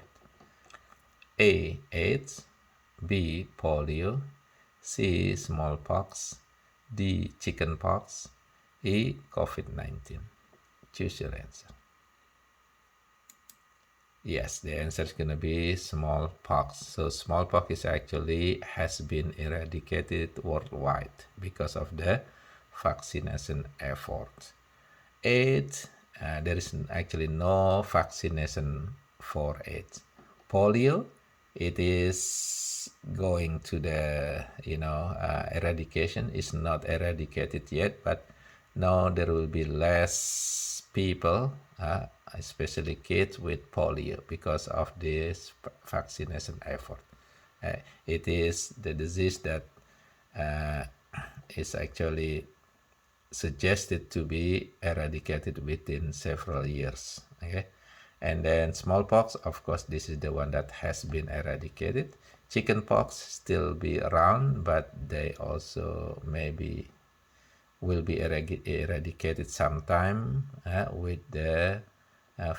A. AIDS, B. Polio, C. Smallpox, D. Chickenpox, E. COVID-19. Choose your answer. Yes, the answer is going to be smallpox. So smallpox is actually has been eradicated worldwide because of the vaccination effort. AIDS, there is actually no vaccination for AIDS. Polio, it is going to the eradication. It's not eradicated yet, but now there will be less people, especially kids with polio, because of this vaccination effort. It is the disease that is actually suggested to be eradicated within several years. Okay, and then smallpox, of course, this is the one that has been eradicated. Chickenpox still be around, but they also maybe will be eradicated sometime with the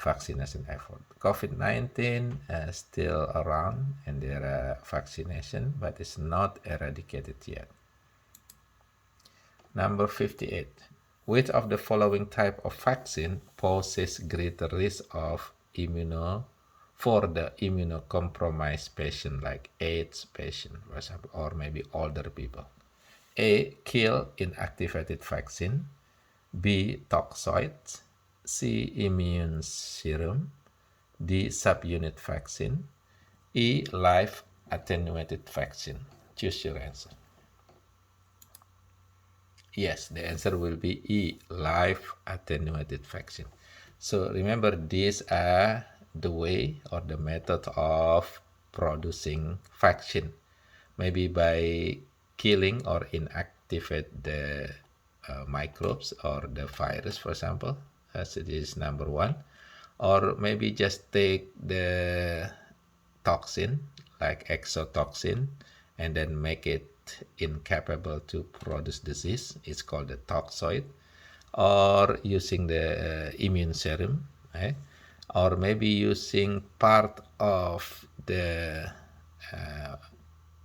vaccination effort. COVID-19 still around and there are vaccination, but it's not eradicated yet. Number 58. Which of the following type of vaccine poses greater risk of for the immunocompromised patient, like AIDS patient, for example, or maybe older people? A. Kill inactivated vaccine, B. Toxoids, C. Immune serum, D. subunit vaccine, E. Live attenuated vaccine. Choose your answer. Yes, the answer will be E. Live attenuated vaccine. So remember, these are the way or the method of producing vaccine. Maybe by killing or inactivate the microbes or the virus, for example, as it is number one. Or maybe just take the toxin, like exotoxin, and then make it incapable to produce disease. It's called the toxoid. Or using the immune serum, right? Or maybe using part of the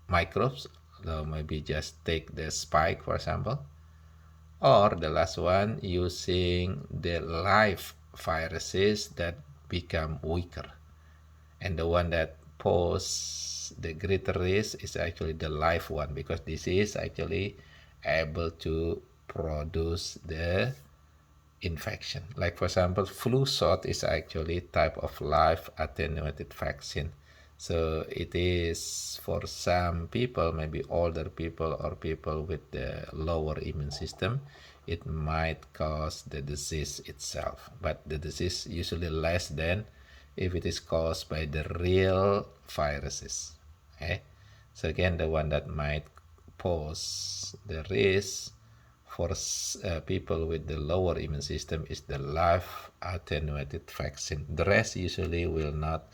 microbes. So maybe just take the spike, for example. Or the last one, using the live viruses that become weaker. And the one that pose the greater risk is actually the live one, because this is actually able to produce the infection. Like, for example, flu shot is actually type of live attenuated vaccine. So it is for some people, maybe older people or people with the lower immune system, it might cause the disease itself. But the disease usually less than if it is caused by the real viruses. Okay? So again, the one that might pose the risk for people with the lower immune system is the live attenuated vaccine. The rest usually will not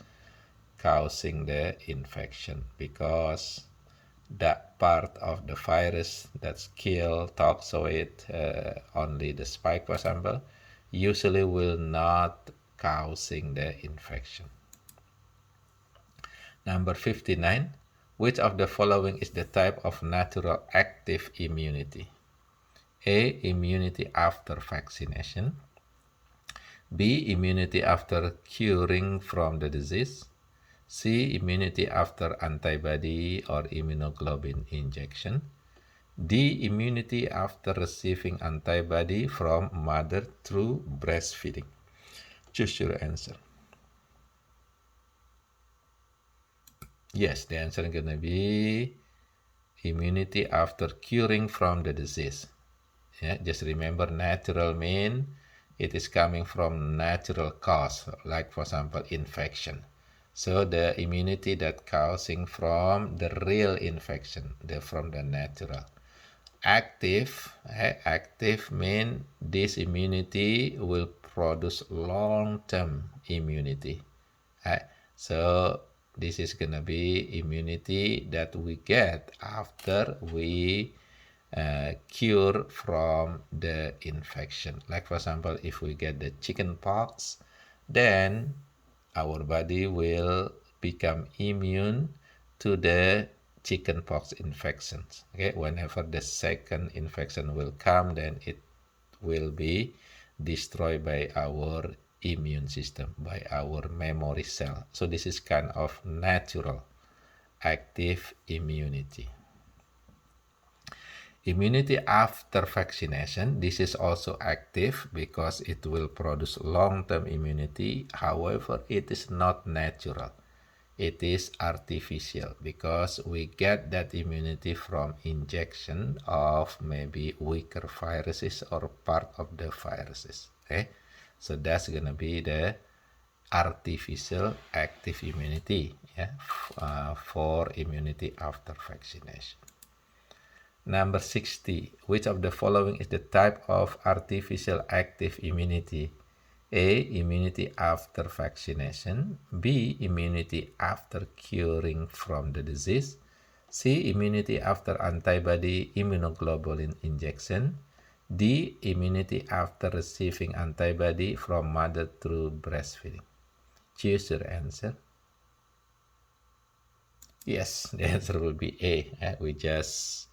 causing the infection, because that part of the virus that's kill toxoid, only the spike, for example, usually will not causing the infection. Number 59. Which of the following is the type of natural active immunity? A. Immunity after vaccination. B. Immunity after curing from the disease. C. Immunity after antibody or immunoglobulin injection. D. Immunity after receiving antibody from mother through breastfeeding. Choose your answer. Yes, the answer is going to be immunity after curing from the disease. Yeah, just remember, natural mean it is coming from natural cause, like for example infection. So the immunity that causing from the real infection, from the natural. Active, active mean this immunity will produce long-term immunity. So this is gonna be immunity that we get after we cure from the infection. Like for example, if we get the chicken pox, then our body will become immune to the chickenpox infections. Okay, whenever the second infection will come, then it will be destroyed by our immune system, by our memory cell. So this is kind of natural active immunity. Immunity after vaccination, this is also active because it will produce long-term immunity. However, it is not natural. It is artificial because we get that immunity from injection of maybe weaker viruses or part of the viruses. Okay, so that's gonna be the artificial active immunity, for immunity after vaccination. Number 60. Which of the following is the type of artificial active immunity? A. Immunity after vaccination. B. Immunity after curing from the disease. C. Immunity after antibody immunoglobulin injection. D. Immunity after receiving antibody from mother through breastfeeding. Choose your answer. Yes, the answer will be A. We just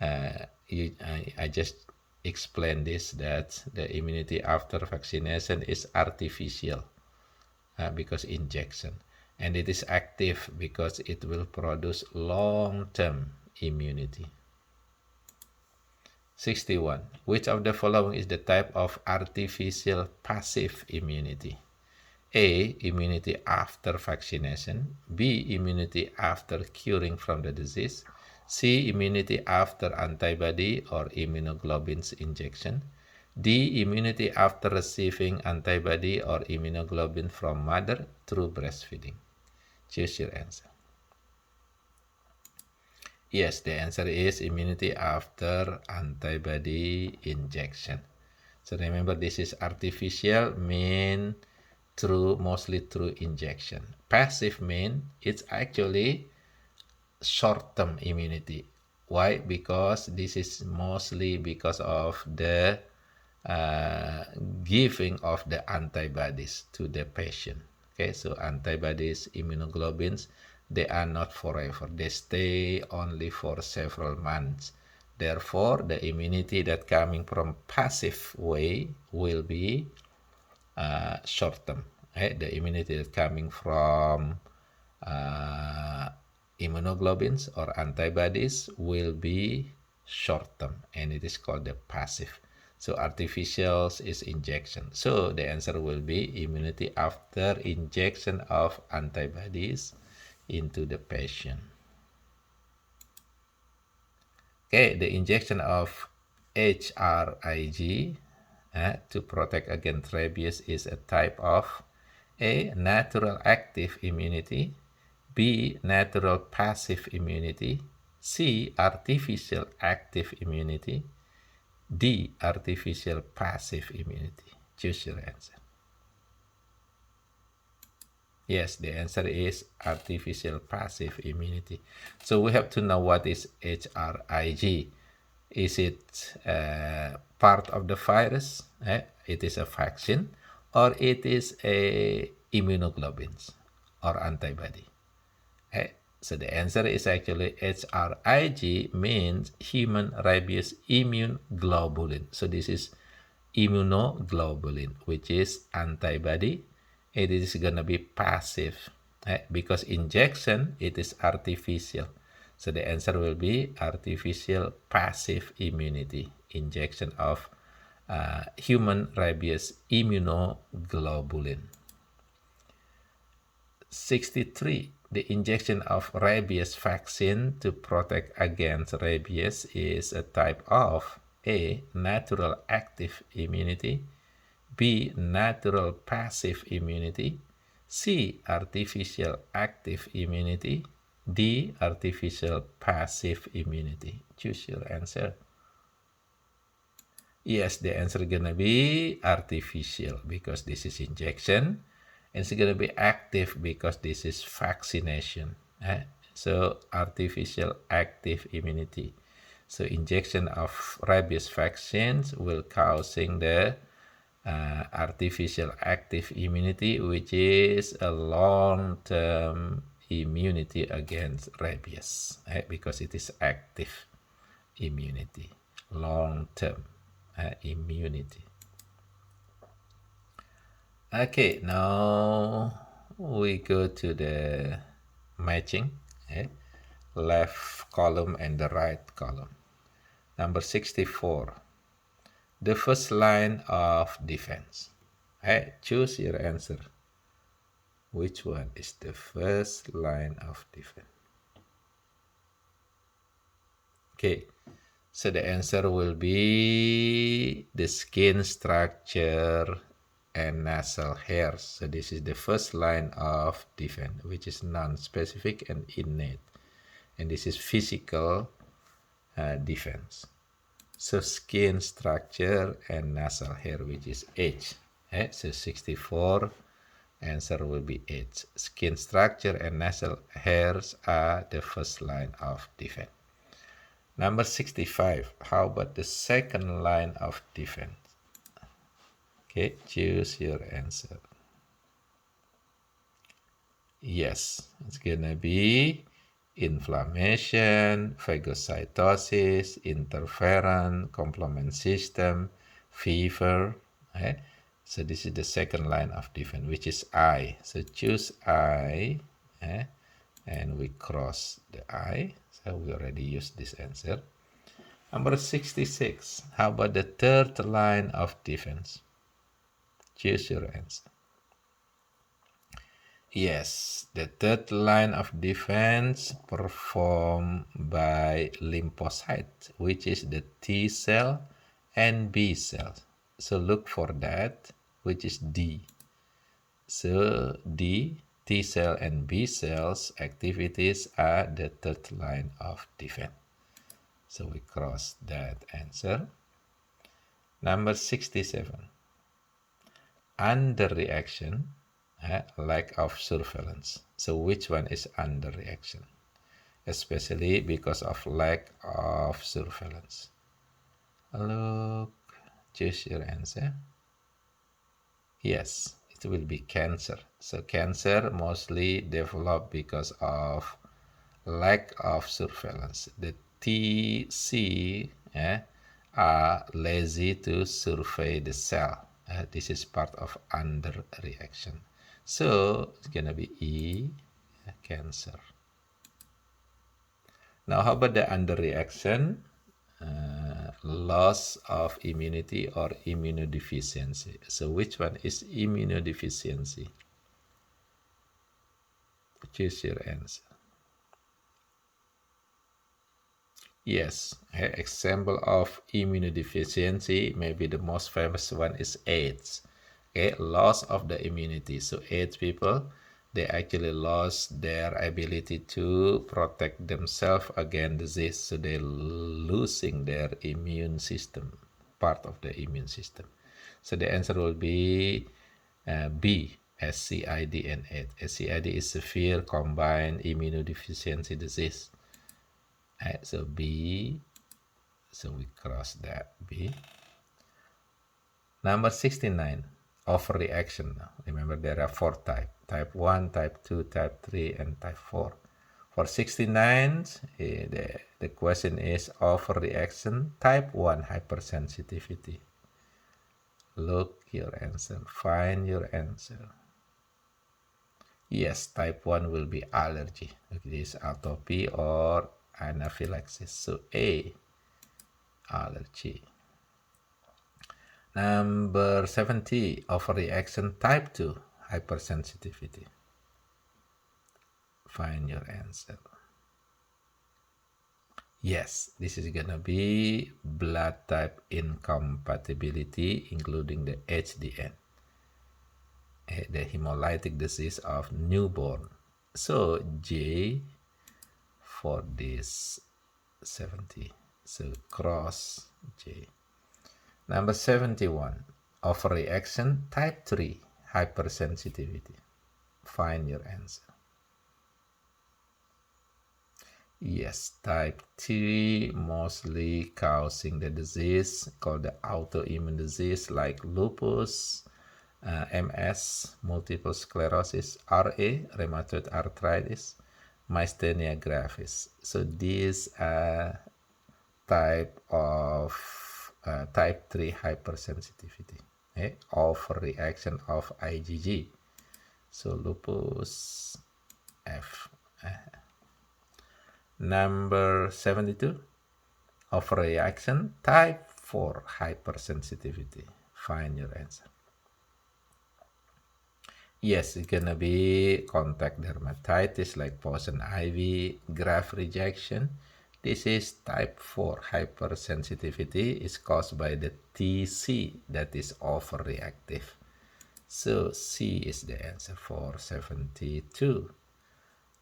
I just explained this, that the immunity after vaccination is artificial because injection, and it is active because it will produce long-term immunity. 61. Which of the following is the type of artificial passive immunity? A. Immunity after vaccination. B. Immunity after curing from the disease. C. Immunity after antibody or immunoglobulins injection. D. Immunity after receiving antibody or immunoglobulin from mother through breastfeeding. Choose your answer. Yes, the answer is immunity after antibody injection. So remember, this is artificial, mean mostly through injection. Passive mean it's actually short-term immunity. Why? Because this is mostly because of the giving of the antibodies to the patient. Okay, so antibodies, immunoglobulins, they are not forever. They stay only for several months. Therefore, the immunity that coming from passive way will be short-term. Okay? The immunity that coming from immunoglobulins or antibodies will be short-term, and it is called the passive. So artificials is injection. So the answer will be immunity after injection of antibodies into the patient. Okay, the injection of HRIG to protect against rabies is a type of A. Natural active immunity. B. Natural passive immunity. C. Artificial active immunity. D. Artificial passive immunity. Choose your answer. Yes, the answer is artificial passive immunity. So we have to know what is HRIG. Is it part of the virus? It is a vaccine, or it is a immunoglobulins or antibody? So the answer is actually HRIG means human rabies immune globulin. So this is immunoglobulin, which is antibody. It is going to be passive because injection, it is artificial. So the answer will be artificial passive immunity, injection of human rabies immunoglobulin. 63. The injection of rabies vaccine to protect against rabies is a type of A. Natural active immunity. B. Natural passive immunity. C. Artificial active immunity. D. Artificial passive immunity. Choose your answer. Yes, the answer is gonna be artificial because this is injection, and it's gonna be active because this is vaccination. So artificial active immunity. So injection of rabies vaccines will causing the artificial active immunity, which is a long-term immunity against rabies, because it is active immunity, long-term immunity. Okay, now we go to the matching, left column and the right column. Number 64, the first line of defense. Choose your answer. Which one is the first line of defense? Okay, so the answer will be the skin structure and nasal hairs. So this is the first line of defense, which is non-specific and innate. And this is physical defense. So skin structure and nasal hair, which is H. So 64, answer will be H. Skin structure and nasal hairs are the first line of defense. Number 65, how about the second line of defense? Okay, choose your answer. Yes, it's gonna be inflammation, phagocytosis, interferon, complement system, fever. So this is the second line of defense, which is I. So choose I, and we cross the I. So we already used this answer. Number 66, how about the third line of defense? Choose your answer. Yes, the third line of defense performed by lymphocyte, which is the T cell and B cells. So look for that, which is D. So D, T cell and B cells activities are the third line of defense. So we cross that answer. Number 67. Underreaction, lack of surveillance. So which one is underreaction? Especially because of lack of surveillance. Look, choose your answer. Yes, it will be cancer. So cancer mostly develop because of lack of surveillance. The TC are lazy to survey the cell. This is part of underreaction. So it's gonna be E, cancer. Now, how about the underreaction? Loss of immunity or immunodeficiency. So which one is immunodeficiency? Choose your answer. Yes, example of immunodeficiency, maybe the most famous one is AIDS. Loss of the immunity. So AIDS people, they actually lost their ability to protect themselves against disease. So they're losing their immune system, part of the immune system. So the answer will be B, SCID and AIDS. SCID is severe combined immunodeficiency disease. So B, so we cross that B. Number 69, overreaction. Now, remember there are 4 types. Type 1, type 2, type 3, and type 4. For 69, the question is overreaction, type 1 hypersensitivity. Look your answer, find your answer. Yes, type 1 will be allergy. This is atopy or anaphylaxis. So A, allergy. Number 70, overreaction type 2, hypersensitivity. Find your answer. Yes, this is gonna be blood type incompatibility, including the HDN, the hemolytic disease of newborn. So J for this 70. So cross J. Number 71, overreaction type 3, hypersensitivity. Find your answer. Yes, type 3 mostly causing the disease called the autoimmune disease like lupus, MS, multiple sclerosis, RA, rheumatoid arthritis, myasthenia gravis. So these are type of type 3 hypersensitivity, overreaction of IgG. So lupus F. Number 72, overreaction type 4 hypersensitivity. Find your answer. Yes, it's gonna be contact dermatitis like poison ivy, graft rejection. This is type 4 hypersensitivity is caused by the TC that is overreactive. So C is the answer for 72.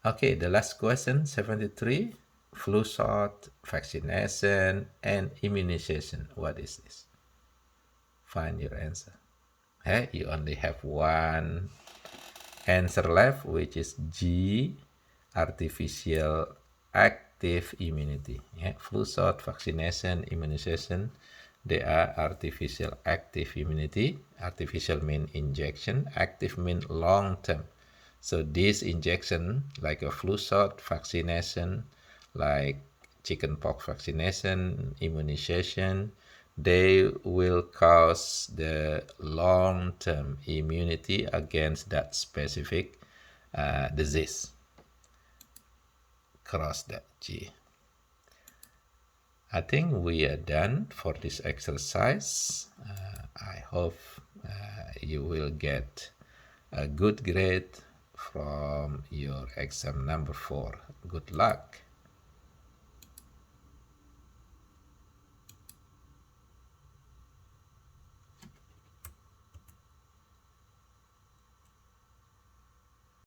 Okay, the last question, 73. Flu shot, vaccination, and immunization. What is this? Find your answer. Hey, you only have one answer left, which is G, artificial active immunity. Flu shot, vaccination, immunization, they are artificial active immunity. Artificial mean injection, active mean long term. So this injection, like a flu shot, vaccination, like chickenpox vaccination, immunization, they will cause the long-term immunity against that specific disease. Cross that G. I think we are done for this exercise. I hope you will get a good grade from your exam number 4. Good luck.